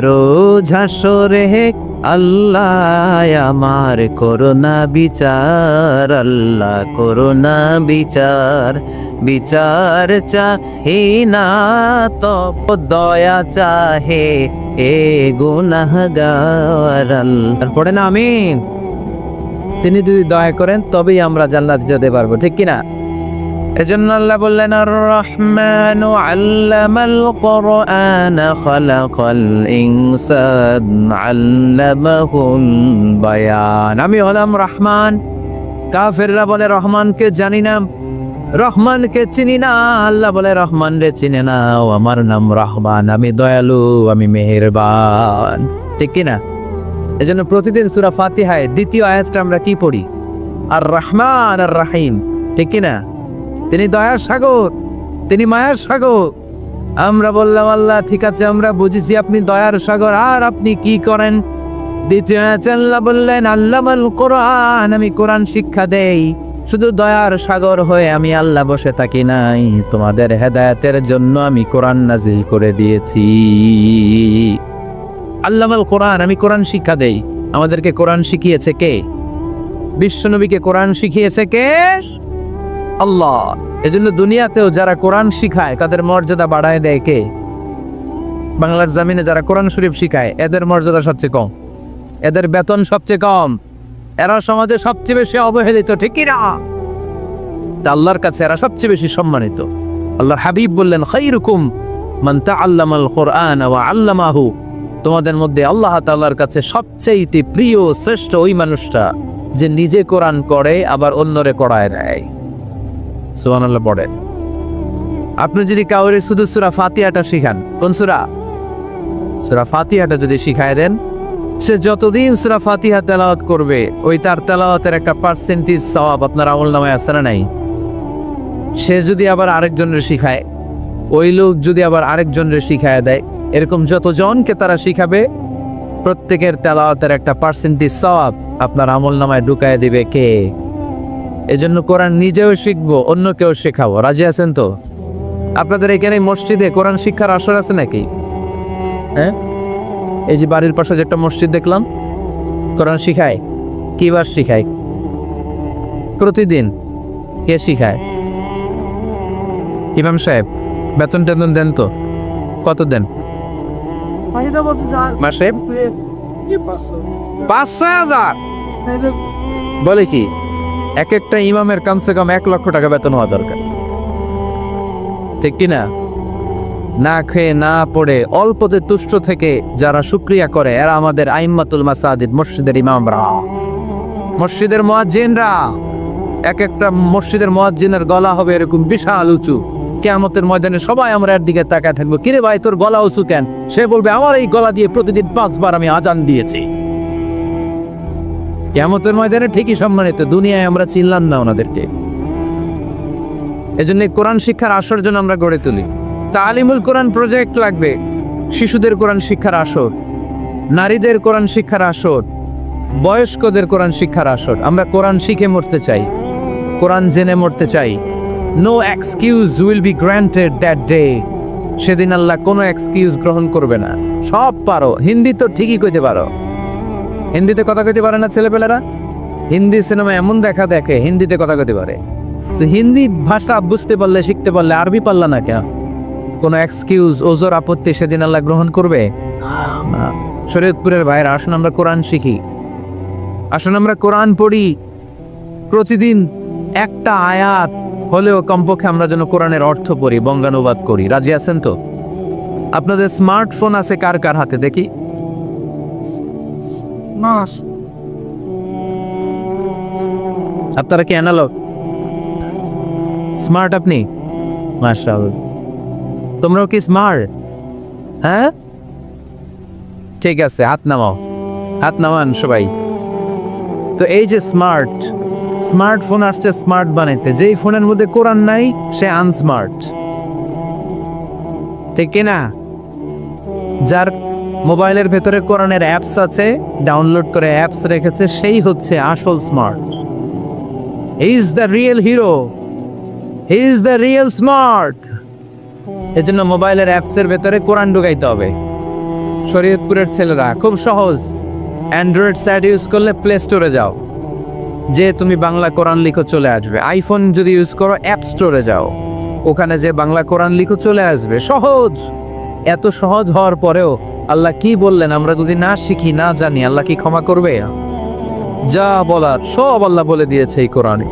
রোজ হাসরে আল্লাহ আমার করোনা বিচার, আল্লাহ করোনা বিচার, বিচার চাহে না তব দয়া চাহে এ গুনাহগার, আল্লাহ পড়েন আমিন। তিনি যদি দয়া করেন তবেই আমরা জান্নাতে যেতে পারবো, ঠিক কিনা? এজন্য আল্লাহ বললেন, আর রহমানু আল্লামাল কুরআন খালাকাল ইনসান আল্লামাহুল বায়ান। আমি হলাম রহমান। কাফেররা বলে রহমানকে জানি না, রহমানকে চিনি না, আল্লাহ বলে রহমান রে চিনে না, ও আমার নাম রহমান, আমি দয়ালু, আমি মেহেরবান। ঠিক কিনা? এজন্য প্রতিদিন সূরা ফাতিহায় দ্বিতীয় আয়াতটা আমরা কি পড়ি? আর রহমান আর রাহিম। ঠিক কিনা? তিনি দয়ার সাগর, তিনি মায়ার সাগর। আমরা বললাম আল্লাহ ঠিক আছে, আমরা বুঝেছি আপনি দয়ার সাগর, আর আপনি কি করেন? দ্বিতীয় আয়াতে আল্লাহ বললেন আল্লামাল কোরআন, আমি কোরআন শিক্ষা দেই। শুধু দয়ার সাগর হয়ে আমি আল্লাহ বসে থাকি নাই, তোমাদের হেদায়েতের জন্য আমি কোরআন নাজিল করে দিয়েছি। আল্লামাল কোরআন, আমি কোরআন শিক্ষা দেই। আমাদেরকে কোরআন শিখিয়েছে কে? বিশ্বনবীকে কোরআন শিখিয়েছে কে? আল্লাহ। এজন্য দুনিয়াতেও যারা কোরআন শিখায় তাদের মর্যাদা বাড়ায় দেয় কে? বাংলার জমিনে যারা কোরআন শরীফ শিখায় এদের মর্যাদা সবচেয়ে কম, এদের বেতন সবচেয়ে কম, এরা সমাজে সবচেয়ে বেশি অবহেলিত। ঠিক কিনা? তা আল্লাহর কাছে এরা সবচেয়ে বেশি সম্মানিত। আল্লাহর হাবিব বললেন খায়রুকুম মান তাআল্লামাল কোরআন ওয়া আল্লামাহু, তোমাদের মধ্যে আল্লাহ তাআলার কাছে সবচেয়ে প্রিয় শ্রেষ্ঠ ওই মানুষটা যে নিজে কোরআন করে আবার অন্যরে করায় দেয়। সুবহানাল্লাহ পড়ে। আপনি যদি কাউরে শুধু সূরা ফাতিহাটা শিখান, কোন সূরা? সূরা ফাতিহাটা যদি শিখায় দেন, সে যতদিন সূরা ফাতিহা তেলাওয়াত করবে ওই তার তেলাওয়াতের একটা পার্সেন্টেজ সওয়াব আপনার আমলনামায় আছে না নাই? সে যদি আবার আরেকজনের শিখায়, ওই লোক যদি আবার আরেকজনের শিখায় দেয়, এরকম যতজনকে তারা শিখাবে প্রত্যেকের তেলাওয়াতের একটা পার্সেন্টেজ সওয়াব আপনার আমলনামায় ঢুকায় দিবে কে? এজন্য কোরআন নিজেও শিখবো, অন্যকেও শেখাবো। রাজি আছেন তো? আপনাদের এখানে মসজিদে কোরআন শিক্ষার আসর আছে নাকি? হ্যাঁ, এই যে বাড়ির পাশে যে একটা মসজিদ দেখলাম, কোরআন শিখায়। কিবার শিখায়? প্রতিদিন। কে শিখায়? ইমাম সাহেব। বেতন টেতন দেন তো? কত দেন মাসে? ৫-৬ হাজার। বলে কি এক একটা ইমামের কমসে কম ১ লক্ষ টাকা বেতন হওয়া দরকার। ঠিক কিনা? না খেয়ে না পড়ে অল্পতে তুষ্ট থেকে যারা শুকরিয়া করে এরা আমাদের আইম্মাতুল মাসাজিদ, মসজিদের ইমামরা, মসজিদের মুয়াজ্জিনরা। এক একটা মসজিদের মুয়াজ্জিনের গলা হবে এরকম বিশাল উঁচু। কিয়ামতের ময়দানে সবাই আমরা এর দিকে তাকায় থাকবো, কিরে ভাই তোর গলা উঁচু কেন? সে বলবে আমার এই গলা দিয়ে প্রতিদিন ৫ বার আমি আজান দিয়েছি। কিয়ামতের ময়দানে ঠিকই সম্মানিত, দুনিয়ায় আমরা চিনলাম না ওনাদেরকে। এজন্য কোরআন শিক্ষার আসর জন্য আমরা গড়ে তুলি। তালিমুল কোরআন প্রজেক্ট লাগবে, শিশুদের কোরআন শিক্ষার আসর, নারীদের কোরআন শিক্ষার আসর, বয়স্কদের কোরআন শিক্ষার আসর। আমরা কোরআন শিখে মরতে চাই, কোরআন জেনে মরতে চাই। No excuse will be granted that day. সেদিন আল্লাহ কোনো এক্সকিউজ গ্রহণ করবে না। সব পারো, হিন্দি তো ঠিকই কইতে পারো। হিন্দিতে কথা কইতে পারে না ছেলেপেলেরা? হিন্দি সিনেমা এমন দেখা দেখে হিন্দিতে কথা কইতে পারে। তো হিন্দি ভাষা বুঝতে পারলে, শিখতে পারলে আরবি পারলা না কেন? কোনো এক্সকিউজ, ওজোর, আপত্তি সেদিন আল্লাহ গ্রহণ করবে না। শরীয়তপুরের ভাইরা, আসুন আমরা কোরআন শিখি, আসুন আমরা কোরআন পড়ি। প্রতিদিন একটা আয়াত হলেও কমপক্ষে আমরা যেন কোরআনের অর্থ পড়ি, বঙ্গানুবাদ করি। রাজি আছেন তো? আপনাদের স্মার্টফোন আছে কার কার হাতে দেখি? আপনারা কি অ্যানালগ? স্মার্ট আপনি? মাশাআল্লাহ। তোমরাও কি স্মার্ট? হ্যাঁ, ঠিক আছে, হাত নামাও, হাত নামান সবাই। তো এই যে স্মার্টফোন আসছে স্মার্ট বানাইতে, যেই ফোনের মধ্যে কোরআন নাই সে আনস্মার্ট। ঠিক কিনা? যার মোবাইলের ভেতরে কোরআনের অ্যাপস আছে, ডাউনলোড করে অ্যাপস রেখেছে, সেই হচ্ছে আসল smart. He is the real hero, he is the real smart. এজন্য মোবাইলের অ্যাপসের ভেতরে কোরআন ঢুকাইতে হবে। শরীয়তপুরের ছেলেরা খুব সহজ, অ্যান্ড্রয়েড সাইট ইউজ করলে প্লে স্টোরে যাও, যে তুমি বাংলা কোরআন লিখো চলে আসবে। আইফোন যদি ইউজ করো অ্যাপ স্টোরে যাও, ওখানে যে বাংলা কোরআন লিখো চলে আসবে। সহজ। এত সহজ হওয়ার পরেও আল্লাহ কি বললেন আমরা যদি না শিখি, না জানি, আল্লাহ কি ক্ষমা করবে? যা বলার সব আল্লাহ বলে দিয়েছে এই কোরআনে।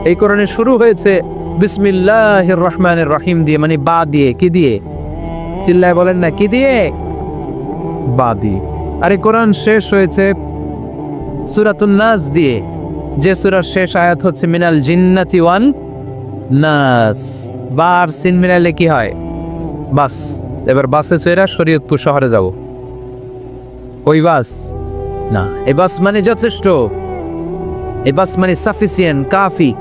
এই কোরআনে শুরু হয়েছে বিসমিল্লাহির রহমানির রহিম দিয়ে, মানে বা দিয়ে। কি দিয়ে? চিল্লায় বলেন না, কি দিয়ে? বা দিয়ে। আর এই কোরআন শেষ হয়েছে সূরাতুন নাস দিয়ে, যে সূরার শেষ আয়াত হচ্ছে মিনাল জিন্নাতি ওয়ান নাস, বার সিন মিলাইলে কি হয়? বাস। এবার বাসে চড়া শরীয়তপুর শহরে যাব। ওই বাস না, এই বাস মানে যথেষ্ট, এই বাস মানে সাফিসিয়েন্ট, কাফি।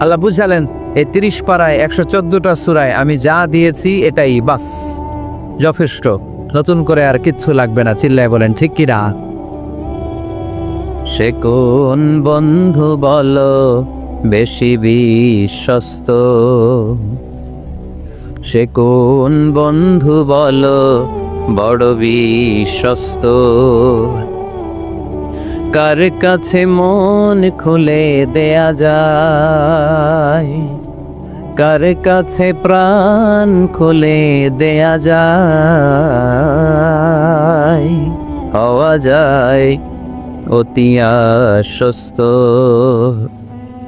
আল্লাহ বুঝালেন এই 30 পারায় 114টা সূরায় আমি যা দিয়েছি এটাই বাস, যথেষ্ট, নতুন করে আর কিচ্ছু লাগবে না। চিল্লায় বলেন ঠিক কি না? সে কোন বন্ধু বলো বেশি বিশ্বস্ত, সে কোন বন্ধু বলো বড় বিশ্বস্ত, কার কাছে মন খুলে দেয়া যায়, কার কাছে প্রাণ খুলে দেয়া যায়, হওয়া যায় অতি আশ্বস্ত,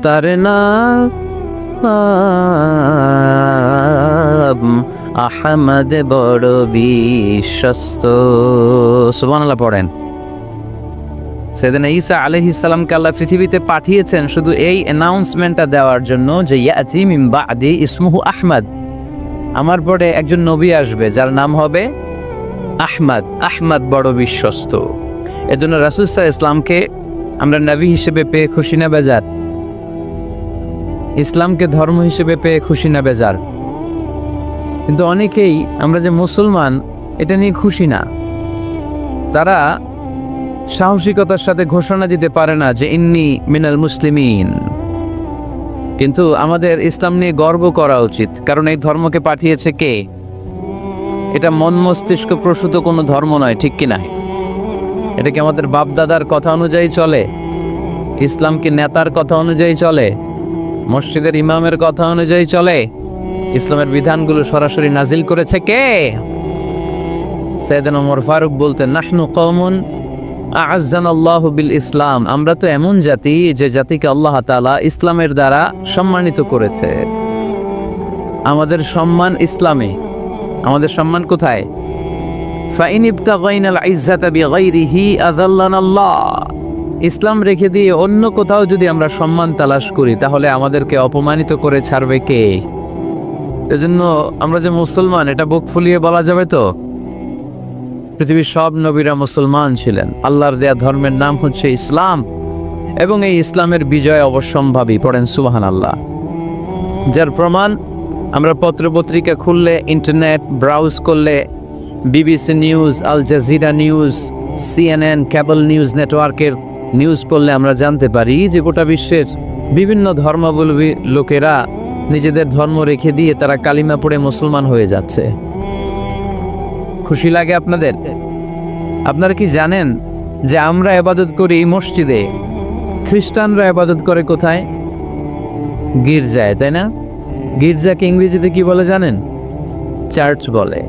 তার নাম আহমদ বড় বিশ্বস্ত। সুবহানাল্লাহ পড়েন। সেদিনা ঈসা আলাইহিস সালামকে আল্লাহ পৃথিবীতে পাঠিয়েছেন শুধু এই অ্যানাউন্সমেন্টটা দেওয়ার জন্য যে ইয়াতি মিন বাদি ইসমুহু আহমদ, আমার পরে একজন নবী আসবে যার নাম হবে আহমদ, আহমদ বড় বিশ্বস্ত। এজন্য রাসূল সাল্লাল্লাহু আলাইহি ইসলামকে আমরা নবী হিসেবে পেয়ে খুশি না বেজার? ইসলামকে ধর্ম হিসেবে পেয়ে খুশি না বেজার? কিন্তু অনেকেই আমরা যে মুসলমান এটা নিয়ে খুশি না। তারা সাহসিকতার সাথে ঘোষণা দিতে পারে না যে ইন্নী মিনাল মুসলিমিন। কিন্তু আমাদের ইসলাম নিয়ে গর্ব করা উচিত, কারণ এই ধর্মকে পাঠিয়েছে কে? এটা মন মস্তিষ্ক প্রসূত কোনো ধর্ম নয়, ঠিক কি না? এটা কি আমাদের বাপ দাদার কথা অনুযায়ী চলে? ইসলাম কি নেতার কথা অনুযায়ী চলে? মসজিদের ইমামের কথা অনুযায়ী চলে? ইসলামের বিধানগুলো সরাসরি নাজিল করেছে কে? সাইয়েদনা ওমর ফারুক বলতেন, নাহনু কওমুন আ'আজ্জানাল্লাহু বিল ইসলাম, আমরা তো এমন জাতি যে জাতিকে আল্লাহ তাআলা ইসলামের দ্বারা সম্মানিত করেছে। আমাদের সম্মান ইসলামে। আমাদের সম্মান কোথায়? ফাইন ইবতাগাইনাল ইজ্জাতা বিগাইরিহি আযাল্লানাল্লাহ, ইসলাম রেখে দিয়ে অন্য কোথাও যদি আমরা সম্মান তালাশ করি তাহলে আমাদেরকে অপমানিত করে ছাড়বে কে? এজন্য আমরা যে মুসলমান এটা বুক ফুলিয়ে বলা যাবে তো? পৃথিবীর সব নবীরা মুসলমান ছিলেন। আল্লাহর দেয়া ধর্মের নাম হচ্ছে ইসলাম, এবং এই ইসলামের বিজয় অবশ্যম্ভাবী। পড়েন সুবহানাল্লাহ। যার প্রমাণ আমরা পত্রপত্রিকা খুললে, ইন্টারনেট ব্রাউজ করলে, BBC news, Al Jazeera news, CNN, cable news নেটওয়ার্কের নিউজ পড়লে আমরা জানতে পারি যে গোটা বিশ্বের বিভিন্ন ধর্মাবলম্বী লোকেরা নিজেদের ধর্ম রেখে দিয়ে তারা কালিমা পড়ে মুসলমান হয়ে যাচ্ছে। খুশি লাগে আপনাদের? আপনারা কি জানেন যে আমরা ইবাদত করি মসজিদে, খ্রিস্টানরা ইবাদত করে কোথায়? গির্জায়, তাই না? গির্জাকে ইংরেজিতে কি বলে জানেন? চার্চ বলে।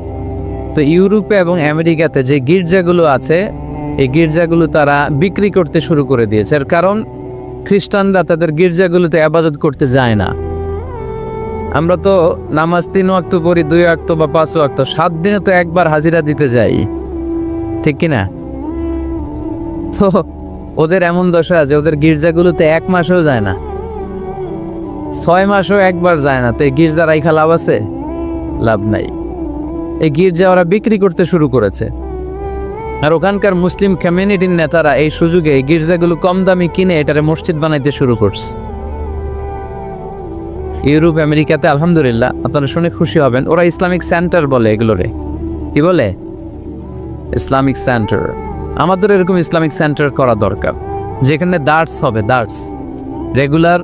তো ইউরোপে এবং আমেরিকাতে যে গির্জাগুলো আছে, এই গির্জাগুলো তারা বিক্রি করতে শুরু করে দিয়েছে। এর কারণ খ্রিস্টানরা তাদের গির্জাগুলোতে ইবাদত করতে যায় না। আমরা তো নামাজ 3 ওয়াক্ত পড়ি, 2 ওয়াক্ত বা 5 ওয়াক্ত, 7 দিনে তো একবার হাজিরা দিতে যাই, ঠিক কিনা? তো ওদের এমন দশা আছে, ওদের গির্জাগুলোতে 1 মাসও যায় না, 6 মাসও একবার যায় না। তো এই গির্জা রাইখা লাভ আছে? লাভ নাই। এই গির্জা ওরা বিক্রি করতে শুরু করেছে। আর ওখানকার মুসলিম কমিউনিটির নেতারা এই সুযোগে এই গির্জাগুলো কম দামি কিনে এটারে মসজিদ বানাইতে শুরু করছে। ইউরোপ আমেরিকাতে আলহামদুলিল্লাহ, আপনারা শুনে খুশি হবেন, ওরা ইসলামিক সেন্টার বলে এগুলোরে। কি বলে? Islamic centre. আমাদের এরকম ইসলামিক সেন্টার করা দরকার, যেখানে দার্স হবে, দার্স, রেগুলার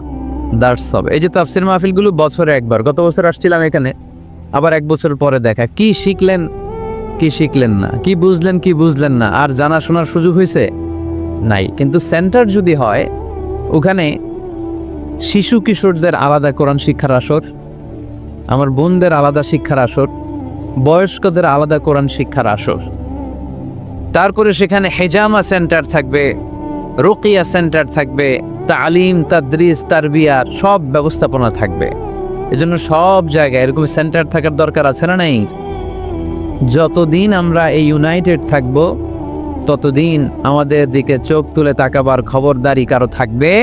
দার্স হবে। এই যে তাফসির মাহফিলগুলো বছরে একবার, গত বছর আসছিলাম এখানে, আবার 1 বছর পরে দেখা, কি শিখলেন কি শিখলেন না, কি বুঝলেন না, আর জানা শোনার সুযোগ হয়েছে নাই। কিন্তু সেন্টার যদি হয়, ওখানে শিশু কিশোরদের আলাদা কোরআন শিক্ষার আসর, আমার বোনদের আলাদা শিক্ষার আসর, বয়স্কদের আলাদা কোরআন শিক্ষার আসর, তারপরে সেখানে হেজামা সেন্টার থাকবে, রুকিয়া সেন্টার থাকবে, তালিম, তাদরিস, তারবিয়ার সব ব্যবস্থাপনা থাকবে। এজন্য সব জায়গায় এরকম সেন্টার থাকার দরকার আছে না নাই? যতদিন আমরা এই ইউনাইটেড থাকবো ততদিন আমাদের দিকে চোখ তুলে তাকাবার খবরদারি কারো থাকবে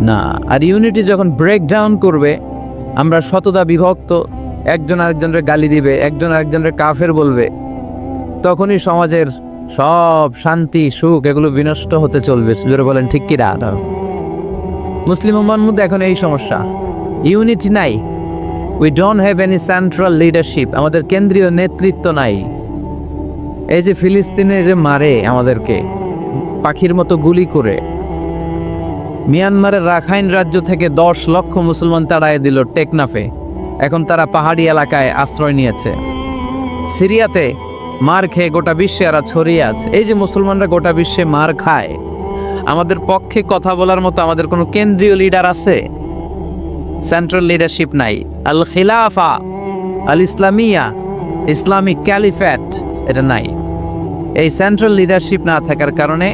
না। আর ইউনিটি যখন ব্রেক ডাউন করবে, আমরা শতদা বিভক্ত, একজন আরেকজনের গালি দিবে, একজন আরেকজনের কাফের বলবে, তখনই সমাজের সব শান্তি সুখ এগুলো বিনষ্ট হতে চলবে। জোরে বলেন ঠিক কি না? মুসলিম উম্মার মধ্যে এখন এই সমস্যা, ইউনিটি নাই। We don't have any central leadership, আমাদের কেন্দ্রীয় নেতৃত্ব নাই। এই যে ফিলিস্তিনে যে মারে আমাদেরকে পাখির মতো গুলি করে, মিয়ানমারের রাখাইন রাজ্য থেকে 10 লক্ষ মুসলমান তাড়ায় দিল টেকনাফে, এখন তারা পাহাড়ি এলাকায় আশ্রয় নিয়েছে। সিরিয়াতে মার খেয়ে গোটা বিশ্বে এরা ছড়িয়ে আছে। এই যে মুসলমানরা গোটা বিশ্বে মার খায়, আমাদের পক্ষে কথা বলার মতো আমাদের কোনো কেন্দ্রীয় লিডার আছে? সেন্ট্রাল লিডারশিপ নাই। আল খিলাফা আল ইসলামিয়া, ইসলামিক ক্যালিফেট, এটা নাই। এই সেন্ট্রাল লিডারশিপ না থাকার কারণে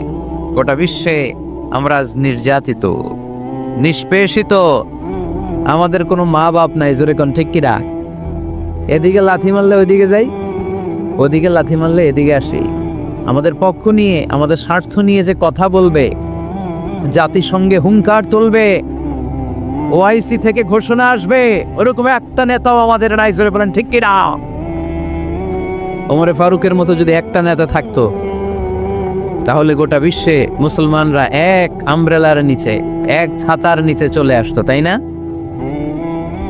গোটা বিশ্বে আমরা আজ নির্যাতিত, নিষ্পেষিত। আমাদের কোনো মা বাপ নাই। জোরে কোন ঠিক কিনা? এদিকে লাথি মারলে ওইদিকে যাই, ওদিকে লাথি মারলে এদিকে আসি। আমাদের পক্ষ নিয়ে, আমাদের স্বার্থ নিয়ে যে কথা বলবে, জাতিসংঘে হুঙ্কার তুলবে, ওআইসি থেকে ঘোষণা আসবে, ওরকম একটা নেতাও আমাদের নাই। জোরে বলেন ঠিক কিনা? ওমরে ফারুকের মতো যদি একটা নেতা থাকতো, তাহলে গোটা বিশ্বে মুসলমানরা এক আমব্রেলার নিচে, এক ছাতার নিচে চলে আসতো, তাই না?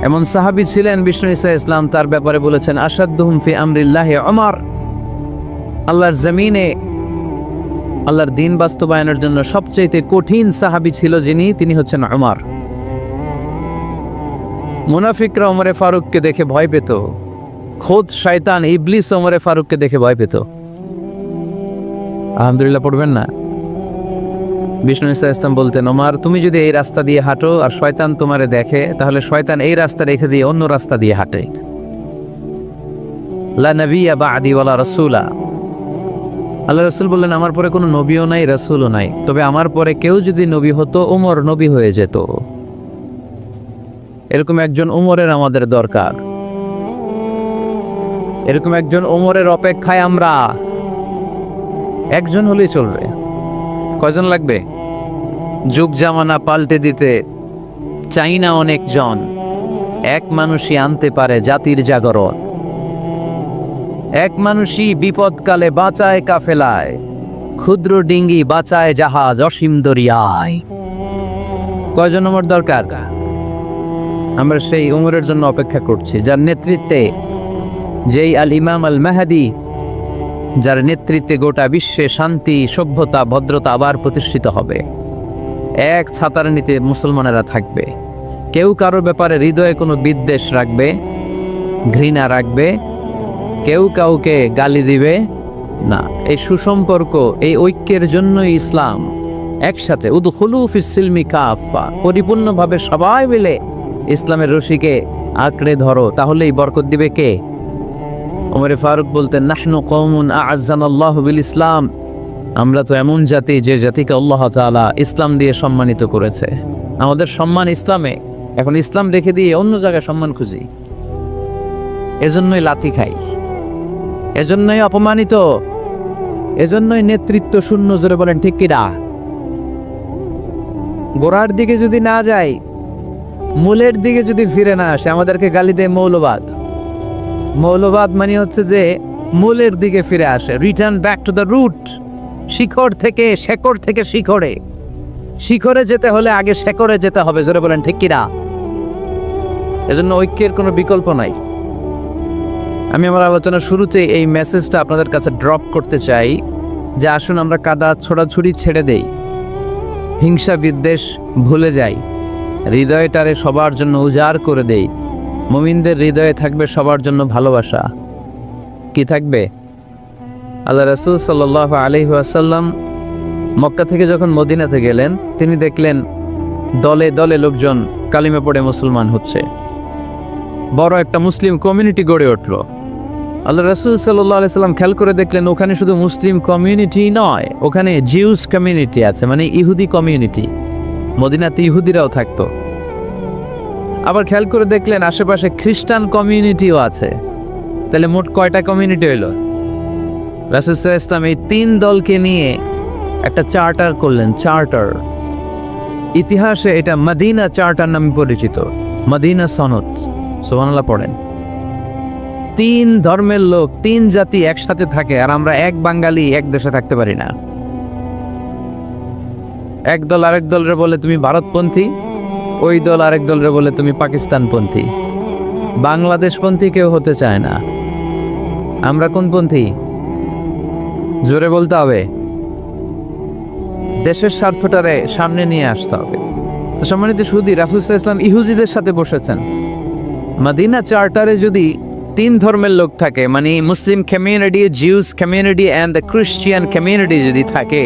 এমন সাহাবী ছিলেন বিষ্ণু ঈসা ইসলাম তার ব্যাপারে বলেছেন, আসাদ্দুহুম ফি আমরিল্লাহি ওমর। আল্লাহর জমিনে আল্লাহর দ্বীন বাস্তবায়নের জন্য সবচেয়ে কঠিন সাহাবী ছিল যিনি, তিনি হচ্ছেন ওমর। মুনাফিকরা ওমরে ফারুককে দেখে ভয় পেত, খোদ শয়তান ইবলিস ওমরে ফারুককে দেখে ভয় পেত। আলহামদুলিল্লাহ পড়বেন না? বিষ্ণু ঈসা ইসলাম বলতেন, ওমর তুমি যদি এই রাস্তা দিয়ে হাঁটো আর শয়তান তোমারে দেখে, তাহলে শয়তান এই রাস্তা রেখে দিয়ে অন্য রাস্তা দিয়ে হাঁটে। লা নবিয়্যা বা'দি ওয়ালা রাসূলা। আল্লাহ রাসূল বললেন, আমার পরে কোনো নবীও নাই, রাসূলও নাই, তবে আমার পরে কেউ যদি নবী হতো, ওমর নবী হয়ে যেত। এরকম একজন ওমরের আমাদের দরকার। এরকম একজন ওমরের অপেক্ষায় আমরা। একজন হলেই চলবে, কয়জন লাগবে? যুগ জামানা পাল্টে দিতে চাই না অনেকজন, এক মানুষই আনতে পারে জাতির জাগরণ। এক মানুষই বিপদকালে বাঁচায় কাফেলায়, ক্ষুদ্র ডিঙ্গি বাঁচায় জাহাজ অসীম দরিয়ায়। কয়জন ওমর দরকার? আমরা সেই ওমরের জন্য অপেক্ষা করছি, যার নেতৃত্বে, যেই আল ইমাম আল মাহদি, যার নেতৃত্বে গোটা বিশ্বে শান্তি, সভ্যতা, ভদ্রতা আবার প্রতিষ্ঠিত হবে। এক ছাতার নিতে মুসলমানেরা থাকবে। কেউ কারো ব্যাপারে হৃদয়ে কোনো বিদ্বেষ রাখবে, ঘৃণা রাখবে, কেউ কাউকে গালি দিবে না। এই সুসম্পর্ক, এই ঐক্যের জন্যই ইসলাম। একসাথে উদখুলু ফিস সিলমি কাফা, পরিপূর্ণভাবে সবাই মিলে ইসলামের রশিকে আঁকড়ে ধরো, তাহলেই বরকত দিবে কে? ওমরে ফারুক বলতেন, নাহনু কওমুন আ'আজ্জানাল্লাহু বিল ইসলাম, আমরা তো এমন জাতি যে জাতিকে আল্লাহ তাআলা ইসলাম দিয়ে সম্মানিত করেছে। আমাদের সম্মান ইসলামে, এখন ইসলাম রেখে দিয়ে অন্য জায়গায় সম্মান খুঁজি। এজন্যই লাথি খাই, এজন্যই অপমানিত, এজন্যই নেতৃত্ব শূন্য। জোরে বলেন ঠিক কিনা? গোড়ার দিকে যদি না যাই, মূলের দিকে যদি ফিরে না আসে, আমাদেরকে গালি দেয় মৌলবাদ। মৌলবাদ মানে হচ্ছে যে মূলের দিকে ফিরে আসে, return back to the root. শিখর থেকে, শেকড় থেকে শিখরে, শিখরে যেতে হলে আগে শেকড়ে যেতে হবে। জোরে বলেন ঠিক কিনা? এজন্য ঐক্যের কোনো বিকল্প নাই। আমি আমার আলোচনার শুরুতে এই মেসেজটা আপনাদের কাছে ড্রপ করতে চাই যে আসুন আমরা কাদা ছোড়াছুড়ি ছেড়ে দেই, হিংসা বিদ্বেষ ভুলে যাই, হৃদয়টারে সবার জন্য উজাড় করে দেই। মুমিনদের হৃদয়ে থাকবে সবার জন্য ভালোবাসা। কি থাকবে? আল্লাহ রাসূল সাল্লাল্লাহু আলাইহি ওয়াসাল্লাম মক্কা থেকে যখন মদিনাতে গেলেন, তিনি দেখলেন দলে দলে লোকজন কালিমা পড়ে মুসলমান হচ্ছে। বড় একটা মুসলিম কমিউনিটি গড়ে উঠল। আল্লাহ রাসূল সাল্লাল্লাহু আলাইহি সাল্লাম খেয়াল করে দেখলেন ওখানে শুধু মুসলিম কমিউনিটি নয়, ওখানে জিউস কমিউনিটি আছে, মানে ইহুদি কমিউনিটি। মদিনাতে ইহুদিরাও থাকতো। আবার খেয়াল করে দেখলেন আশেপাশে খ্রিস্টান কমিউনিটিও আছে। তাহলে মোট কয়টা কমিউনিটি হইল? রাসূল সাল্লাল্লাহু আলাইহি ওয়াসাল্লাম এই 3 দলকে নিয়ে একটা চার্টার করলেন। চার্টার, ইতিহাসে এটা মদিনা চার্টার নামে পরিচিত। মদিনা সনদ, সুবহানাল্লাহ পড়েন। 3 ধর্মের লোক, 3 জাতি একসাথে থাকে, আর আমরা এক বাঙালি এক দেশে থাকতে পারি না। এক দল আরেক দলরে বলে তুমি ভারতপন্থী, ওই দল আরেক দলরে বলে তুমি পাকিস্তানপন্থী। বাংলাদেশপন্থী কেউ হতে চায় না। আমরা কোন পন্থী? জোরে বলতে হবে। দেশের স্বার্থটারে সামনে নিয়ে আসতে হবে। তো সম্মানিত সুধী, রাসূল সাল্লাল্লাহু আলাইহি ওয়াসাল্লাম ইহুদিদের সাথে বসেছেন। মদিনা চার্টারে যদি 3 ধর্মের লোক থাকে, মানে Muslim community, Jews community and the Christian community যদি থাকে,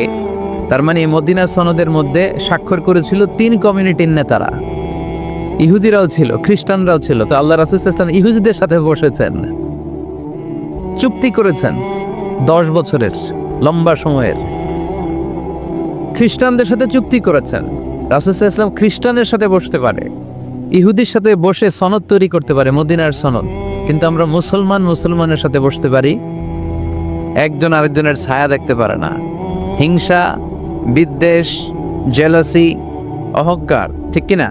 তার মানে মদিনা সনদের মধ্যে স্বাক্ষর করেছিল 3 কমিউনিটির নেতারা। ইহুদিরাও ছিল, খ্রিস্টানরাও ছিল। তো আল্লাহ রাসূল সাল্লাল্লাহু আলাইহি ওয়াসাল্লাম ইহুদিদের সাথে বসেছেন, চুক্তি করেছেন 10 বছরের লম্বা সময়ের। খ্রিস্টানদের সাথে চুক্তি করেছেন। রাসূল সাল্লাল্লাহু আলাইহি ওয়াসাল্লাম খ্রিস্টানের সাথে বসতে পারে, ইহুদির সাথে বসে সনদ তৈরি করতে পারে, মদিনার সনদ। কিন্তু আমরা মুসলমানের সাথে বসতে পারি, একজন আরেকজনের ছায়া দেখতে পারে না। হিংসা, বিদ্বেষ, জেলাসি, অহংকার, ঠিক কিনা?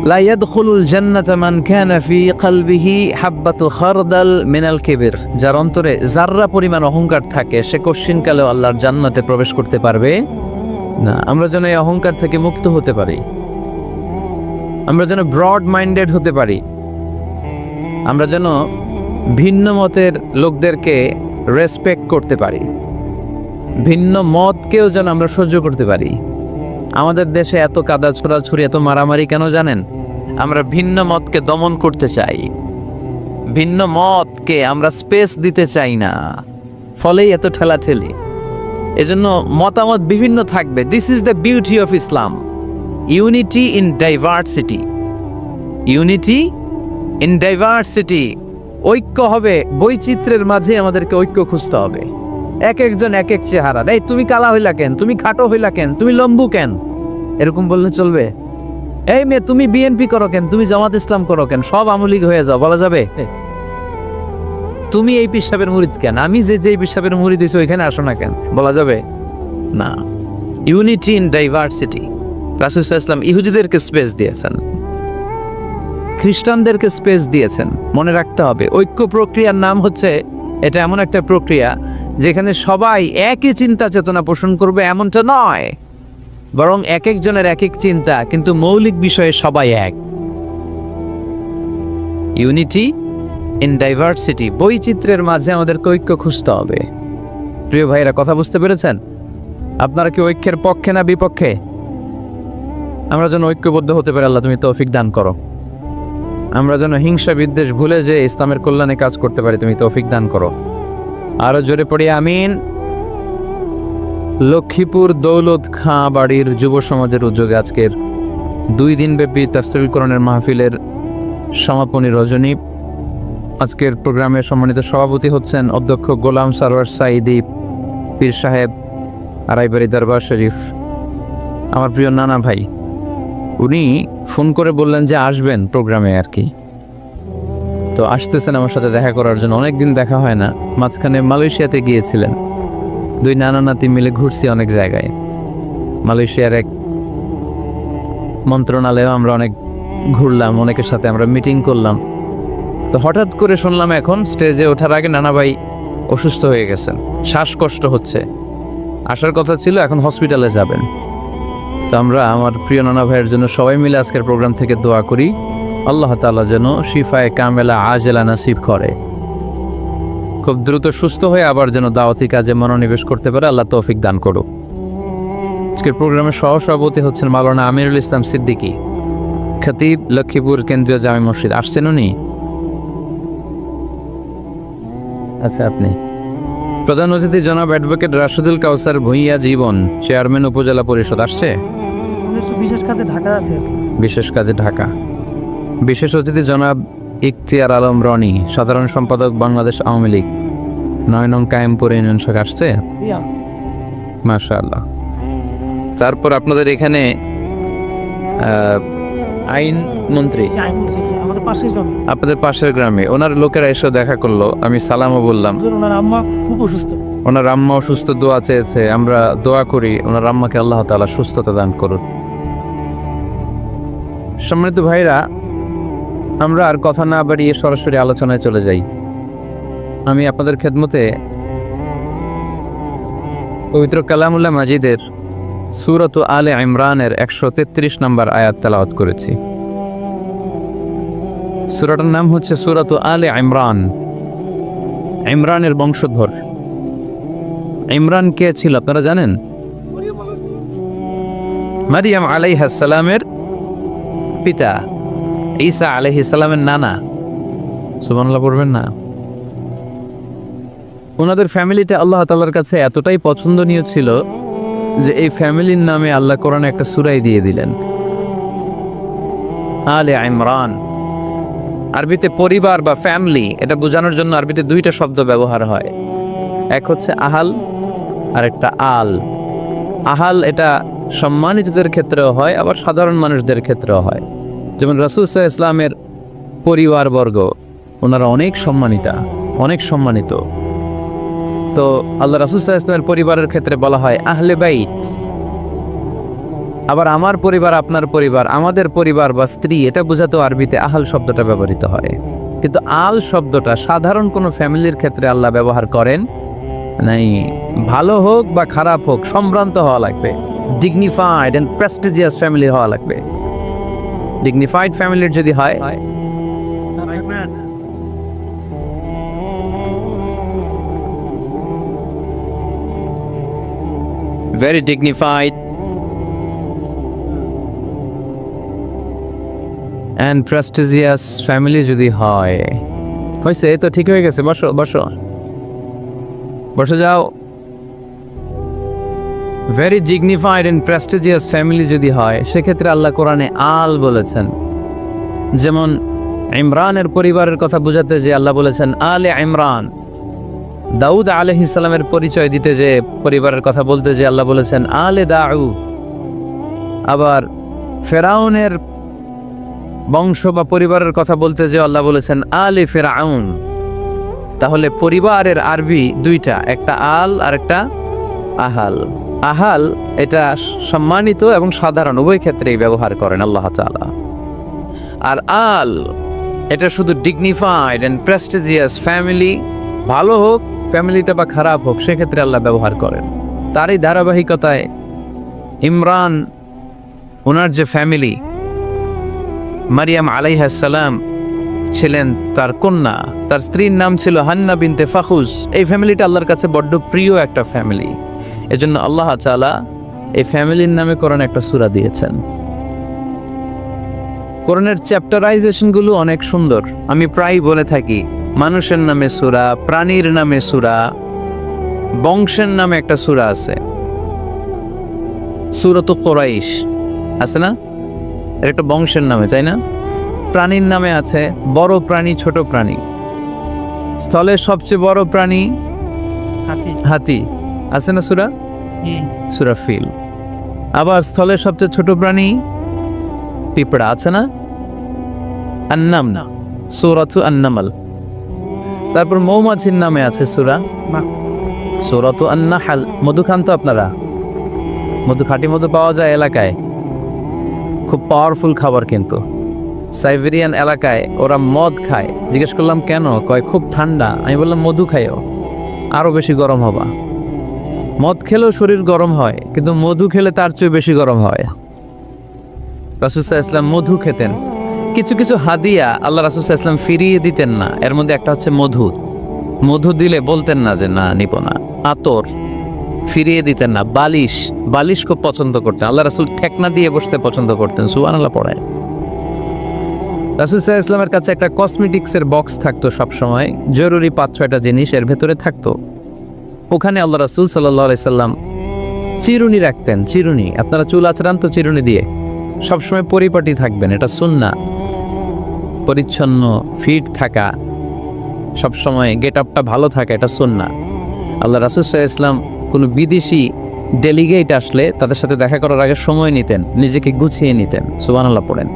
লা ইয়াদখুলুল জান্নাতা মান কানা ফি কলবিহি হাববাতু খারদাল মিনাল কিবর। যার অন্তরে যাররা পরিমাণ অহংকার থাকে, সে কোশ্চিনকালেও আল্লাহর জান্নাতে প্রবেশ করতে পারবে না। আমরা যেন এই অহংকার থেকে মুক্ত হতে পারি, আমরা যেন ব্রড মাইন্ডেড হতে পারি, আমরা যেন ভিন্ন মতের লোকদেরকে রেসপেক্ট করতে পারি, ভিন্ন মতকেও যেন আমরা সহ্য করতে পারি। আমাদের দেশে এত কাদা ছোড়াছুড়ি, এত মারামারি কেন জানেন? আমরা ভিন্ন মতকে দমন করতে চাই, ভিন্ন মতকে আমরা স্পেস দিতে চাই না, ফলেই এত ঠেলাঠেলি। এজন্য মতামত বিভিন্ন থাকবে। This is the beauty of Islam, unity in diversity. Unity in diversity, ঐক্য হবে বৈচিত্র্যের মাঝে। আমাদেরকে ঐক্য খুঁজতে হবে। এক একজন এক এক চেহারা। এই তুমি কালা হইলা কেন, তুমি খাটো হইলা কেন, তুমি লম্বু কেন, এরকম বললে চলবে? এই মেয়ে তুমি বিএনপি করো কেন, তুমি জামাত ইসলাম করো কেন, সব আওয়ামী লীগ হয়ে যাও, বলা যাবে? তুমি এই পিসাবের মুরিদ কেন, আমি যে পিসাবের মুরিদ হইছি ওইখানে আসো না কেন, বলা যাবে? না। Unity in diversity. রাসূল সাল্লাল্লাহু আলাইহি ওয়াসাল্লাম ইহুদিদেরকে স্পেস দিয়েছেন, খ্রিস্টানদেরকে স্পেস দিয়েছেন। মনে রাখতে হবে, ঐক্য প্রক্রিয়ার নাম হচ্ছে, এটা এমন একটা প্রক্রিয়া যেখানে সবাই একই চিন্তা চেতনা পোষণ করবে এমনটা নয়, বরং এক একজনের এক এক চিন্তা, কিন্তু মৌলিক বিষয়ে সবাই এক। ইউনিটি ইন ডাইভার্সিটি, বৈচিত্র্যের মাঝে আমাদের ঐক্য খুঁজতে হবে। প্রিয় ভাইরা, কথা বুঝতে পেরেছেন? আপনারা কি ঐক্যের পক্ষে না বিপক্ষে? আমরা যেন ঐক্যবদ্ধ হতে পারি, আল্লাহ তুমি তৌফিক দান করো। আমরা যেন হিংসা বিদ্বেষ ভুলে যে ইসলামের কল্যাণে কাজ করতে পারি, তুমি তৌফিক দান করো। আরো জোরে পড়ি আমিন। লক্ষ্মীপুর দৌলত খাঁ বাড়ির যুব সমাজের উদ্যোগে আজকের 2 দিনব্যাপী তাফসীরুল কোরআনের মাহফিলের সমাপনী রজনী। আজকের প্রোগ্রামের সম্মানিত সভাপতি হচ্ছেন অধ্যক্ষ গোলাম সারওয়ার সাইদি পীর সাহেব, আড়াইবাড়ি দরবার শরীফ, আমার প্রিয় নানা ভাই। উনি ফোন করে বললেন যে আসবেন প্রোগ্রামে আর কি। তো আসতেছেন আমার সাথে দেখা করার জন্য। অনেকদিন দেখা হয় না। মাঝখানে মালয়েশিয়াতে গিয়েছিলেন, 2 নানা নাতি মিলে ঘুরছি অনেক জায়গায়। মালয়েশিয়ার এক মন্ত্রণালয়েও আমরা অনেক ঘুরলাম, অনেকের সাথে আমরা মিটিং করলাম। তো হঠাৎ করে শুনলাম এখন স্টেজে ওঠার আগে নানা ভাই অসুস্থ হয়ে গেছেন, শ্বাসকষ্ট হচ্ছে, আসার কথা ছিল, এখন হসপিটালে যাবেন। তো আমরা আমার প্রিয় নানা ভাইয়ের জন্য সবাই মিলে আজকের প্রোগ্রাম থেকে দোয়া করি, আল্লাহ তাআলা যেন শিফায়ে কামেলা আজেলা নাসিব করে, খুব দ্রুত সুস্থ হয়ে আবার যেন দাওয়াতি কাজে মনোনিবেশ করতে পারে, আল্লাহ তৌফিক দান করুক। আজকের প্রোগ্রামের সহসভাপতি হচ্ছেন মাওলানা আমিরুল ইসলাম সিদ্দিকী, খতিব, লক্ষ্মীপুর কেন্দ্রীয় জামে মসজিদ। আসছেন উনি? আচ্ছা, আপনি। প্রধান অতিথি জনাব অ্যাডভোকেট রাশেদুল কাউসার ভূঁইয়া জীবন, চেয়ারম্যান উপজেলা পরিষদ। আসছে? বিশেষ কাজে ঢাকা আছে। বিশেষ কাজে ঢাকা। বিশেষ অতিথি জনাব ইখতিয়ার আলম রনি, সাধারণ সম্পাদক বাংলাদেশ আওয়ামী লীগ, 9 নং কায়েমপুর ইউনিয়ন শাখা। আসছে? মাশাআল্লাহ। তারপর আপনাদের এখানে আইন মন্ত্রী আপনাদের পাশের গ্রামে, ওনার লোকেরা এসে দেখা করলো, আমি সালামও বললাম। ওনার আম্মা খুব অসুস্থ, ওনার আম্মা অসুস্থ, দোয়া চেয়েছে। আমরা দোয়া করি ওনার আম্মাকে আল্লাহ তাআলা সুস্থতা দান করুন। সম্মানিত ভাইরা, আমরা আর কথা না বাড়িয়ে সরাসরি আলোচনায় চলে যাই। আমি আপনাদের খেদমতে পবিত্র কালামুল্লাহ মাজিদের সূরাত আলে ইমরানের 133 নম্বর আয়াত তেলাওয়াত করেছি। সূরাটার নাম হচ্ছে সূরাত আলে ইমরান, ইমরানের বংশধর। ইমরান কে ছিল আপনারা জানেন? মারিয়াম আলাইহিস সালামের পিতা, ঈসা আলাইহিস সালামের নানা। সুবহানাল্লাহ পড়বেন না? ওনাদের ফ্যামিলিটা আল্লাহ তাআলার কাছে এতটাই পছন্দনীয় ছিল যে এই ফ্যামিলির নামে আল্লাহ কোরআনে একটা সূরাই দিয়ে দিলেন, আলে ইমরান। আরবিতে পরিবার বা ফ্যামিলি এটা বোঝানোর জন্য আরবিতে দুইটা শব্দ ব্যবহার হয়, এক হচ্ছে আহাল আর একটা আল। আহাল এটা সম্মানিতদের ক্ষেত্রেও হয়, আবার সাধারণ মানুষদের ক্ষেত্রেও হয়। যেমন রাসূল সাল্লাল্লাহু আলাইহি ওয়াসাল্লামের পরিবারবর্গ ওনারা অনেক সম্মানিত। তো আল্লাহ রাসূল সাল্লাল্লাহু আলাইহি ওয়াসাল্লামের পরিবারের ক্ষেত্রে বলা হয় আহলে বাইত। আবার আমার পরিবার, আপনার পরিবার, আমাদের পরিবার বা স্ত্রী, এটা বোঝাতেও আরবিতে আহাল শব্দটা ব্যবহৃত হয়। কিন্তু আল শব্দটা সাধারণ কোনো ফ্যামিলির ক্ষেত্রে আল্লাহ ব্যবহার করেন নাই। ভালো হোক বা খারাপ হোক, সম্ভ্রান্ত হওয়া লাগবে, ডিগনিফাইড অ্যান্ড প্রেস্টিজিয়াস ফ্যামিলি হওয়া লাগবে। ডিগনিফাইড ফ্যামিলির যদি হয়, very dignified and prestigious family যদি হয়, হয়েছে এই তো ঠিক হয়ে গেছে। বসো যাও। very dignified and prestigious family যদি হয়, সেক্ষেত্রে আল্লাহ কোরআনে আল বলেছেন। যেমন ইমরানের পরিবারের কথা বোঝাতে যে আল্লাহ বলেছেন আলে ইমরান। দাউদ আলাইহিস সালামের পরিচয় দিতে যে পরিবারের কথা বলতে যে আল্লাহ বলেছেন আলে দাউদ। আবার ফেরাউনের বংশ বা পরিবারের কথা বলতে যে আল্লাহ বলেছেন আলে ফেরাউন। তাহলে পরিবারের আরবি দুইটা, একটা আল আর একটা আহাল। আহাল এটা সম্মানিত এবং সাধারণ উভয় ক্ষেত্রেই ব্যবহার করেন আল্লাহ তাআলা। আর আল এটা শুধু ডিগনিফাইড অ্যান্ড প্রেস্টিজিয়াস ফ্যামিলি, ভালো হোক ফ্যামিলিটা বা খারাপ হোক, সেক্ষেত্রে আল্লাহ ব্যবহার করেন। তারই ধারাবাহিকতায় ইমরান ওনার যে ফ্যামিলি, মারিয়াম আলাইহিস সালাম ছিলেন তার কন্যা, তার স্ত্রীর নাম ছিল হান্না বিনতে ফাখুস। এই ফ্যামিলিটা আল্লাহর কাছে বড্ড প্রিয় একটা ফ্যামিলি। এজন্য আল্লাহ তাআলা এই ফ্যামিলির নামে কোরআনে একটা সূরা দিয়েছেন। কোরআনের চ্যাপ্টারাইজেশনগুলো অনেক সুন্দর। আমি প্রায় বলে থাকি মানুষের নামে সূরা, প্রাণীর নামে সূরা, বংশের নামে একটা সূরা আছে, সূরাত কুরাইশ আছে না? এটা একটা বংশের নামে, তাই না? প্রাণীর নামে আছে বড় প্রাণী, ছোট প্রাণী। স্থলের সবচেয়ে বড় প্রাণী হাতি, আছে না সূরা? সূরা ফিল। আবার স্থলের সবচেয়ে ছোট প্রাণী পিঁপড়া, আছে না? আন্নাম, সূরাতু আন-নামল। তারপর মৌমাছির নামে আছে সূরাতু আন-নাহল। মধু খান তো আপনারা? মধু, খাঁটি মধু পাওয়া যায় এলাকায়, খুব পাওয়ারফুল খাবার। কিন্তু সাইবেরিয়ান এলাকায় ওরা মদ খায়। জিজ্ঞেস করলাম কেন? কয় খুব ঠান্ডা। আমি বললাম মধু খাইও, আরো বেশি গরম হবা। মদ খেলেও শরীর গরম হয়, কিন্তু মধু খেলে তার চেয়ে বেশি গরম হয়। রাসূল সাল্লাল্লাহু আলাইহি ওয়াসাল্লাম মধু খেতেন। কিছু কিছু হাদিয়া আল্লাহ রাসূল সাল্লাল্লাহু আলাইহি ওয়াসাল্লাম ফিরিয়ে দিতেন না। এর মধ্যে একটা হচ্ছে মধু দিলে বলতেন না যে না নিব না। আতর ফিরিয়ে দিতেন না। বালিশ খুব পছন্দ করতেন আল্লাহ রাসূল, ঠেকনা দিয়ে বসতে পছন্দ করতেন। সুবহানাল্লাহ পড়ায়। রাসূল সাল্লাল্লাহু আলাইহি ওয়াসাল্লামের কাছে একটা কসমেটিক্সের বক্স থাকতো সবসময়, জরুরি 5-6টা জিনিস এর ভেতরে থাকতো। ওখানে আল্লাহ রাসূল সাল্লাল্লাহু আলাইহি ওয়াসাল্লাম চিরুনি রাখতেন। চিরুনি, আপনারা চুল আঁচড়ান তো চিরুনি দিয়ে, সবসময় পরিপাটি থাকবেন, এটা সুন্নাহ। পরিচ্ছন্ন ফিট থাকা, সবসময় গেট আপটা ভালো থাকা, এটা সুন্নাহ। আল্লাহ রাসূল সাল্লাল্লাহু আলাইহি ওয়াসাল্লাম কোনো বিদেশি ডেলিগেট আসলে তাদের সাথে দেখা করার আগে সময় নিতেন, নিজেকে গুছিয়ে নিতেন। সুবহানাল্লাহ পড়েন।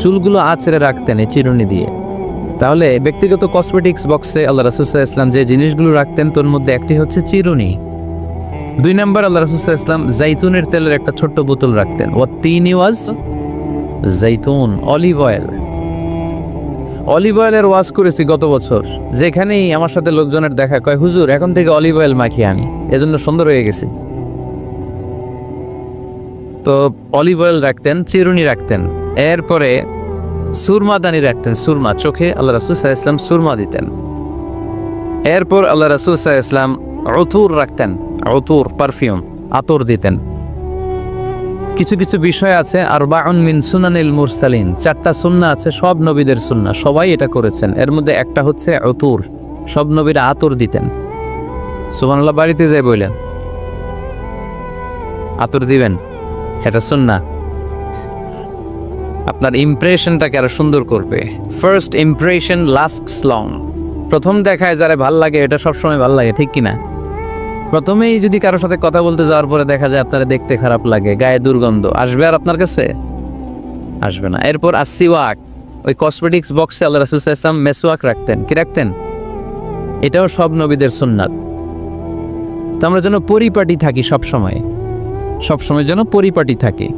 চুলগুলো আঁচড়ে রাখতেন এই চিরুনি দিয়ে। তাহলে ব্যক্তিগত কসমেটিক্স বক্সে আল্লাহ রাসূল সাল্লাল্লাহু আলাইহি ওয়াসাল্লাম যে জিনিসগুলো রাখতেন তোর মধ্যে একটি হচ্ছে চিরুনি। 2 নম্বর আল্লাহ রাসূল সাল্লাল্লাহু আলাইহি ওয়াসাল্লাম জাইতুনের তেলের একটা ছোট্ট বোতল রাখতেন। ওয়াত-তিনি ওয়াজ জৈতুন, অলিভ অয়েল। অলিভ অয়েলের ওয়াজ করেছি গত বছর, যেখানেই আমার সাথে লোকজনের দেখা কয় হুজুর এখন থেকে অলিভ অয়েল মাখি আমি, এজন্য সুন্দর হয়ে গেছি। তো অলিভ অয়েল রাখতেন, চিরুনি রাখতেন, এরপরে সুরমা দানি রাখতেন, সুরমা চোখে আল্লাহ রাসূল সাল্লাল্লাহু আলাইহি ওয়াসাল্লাম সুরমা দিতেন। এরপর আল্লাহ রাসূল সাল্লাল্লাহু আলাইহি ওয়াসাল্লাম উতুর রাখতেন, উতুর পারফিউম, আতর দিতেন। কিছু কিছু বিষয় আছে আরবাউন মিন সুনানিল মুরসালিন, 4টা সুন্নাহ আছে সব নবীদের সুন্নাহ, সবাই এটা করেছেন। এর মধ্যে একটা হচ্ছে উতুর, সব নবীরা আতর দিতেন। সুবহানাল্লাহ, বাড়িতে যাই বললেন আতর দিবেন, এটা সুন্নাহ। আপনার ইমপ্রেশনটাকে আরো সুন্দর করবে। First impression lasts long. প্রথম দেখায় যারা ভাল লাগে এটা সবসময় ভাল লাগে, ঠিক কিনা? প্রথমেই যদি কারোর সাথে কথা বলতে যাওয়ার পরে দেখা যায় আপনারা দেখতে খারাপ লাগে, গায়ে দুর্গন্ধ, আসবে আর আপনার কাছে? আসবে না। এরপর আসিওয়াক, ওই কসমেটিক্স বক্সে আল্লাহ রাসূল সাল্লাল্লাহু আলাইহি ওয়াসাল্লাম মেসওয়াক রাখতেন। কি রাখতেন? এটাও সব নবীদের সুন্নাত। তো আমরা যেন পরিপাটি থাকি, সবসময় যেন পরিপাটি থাকি।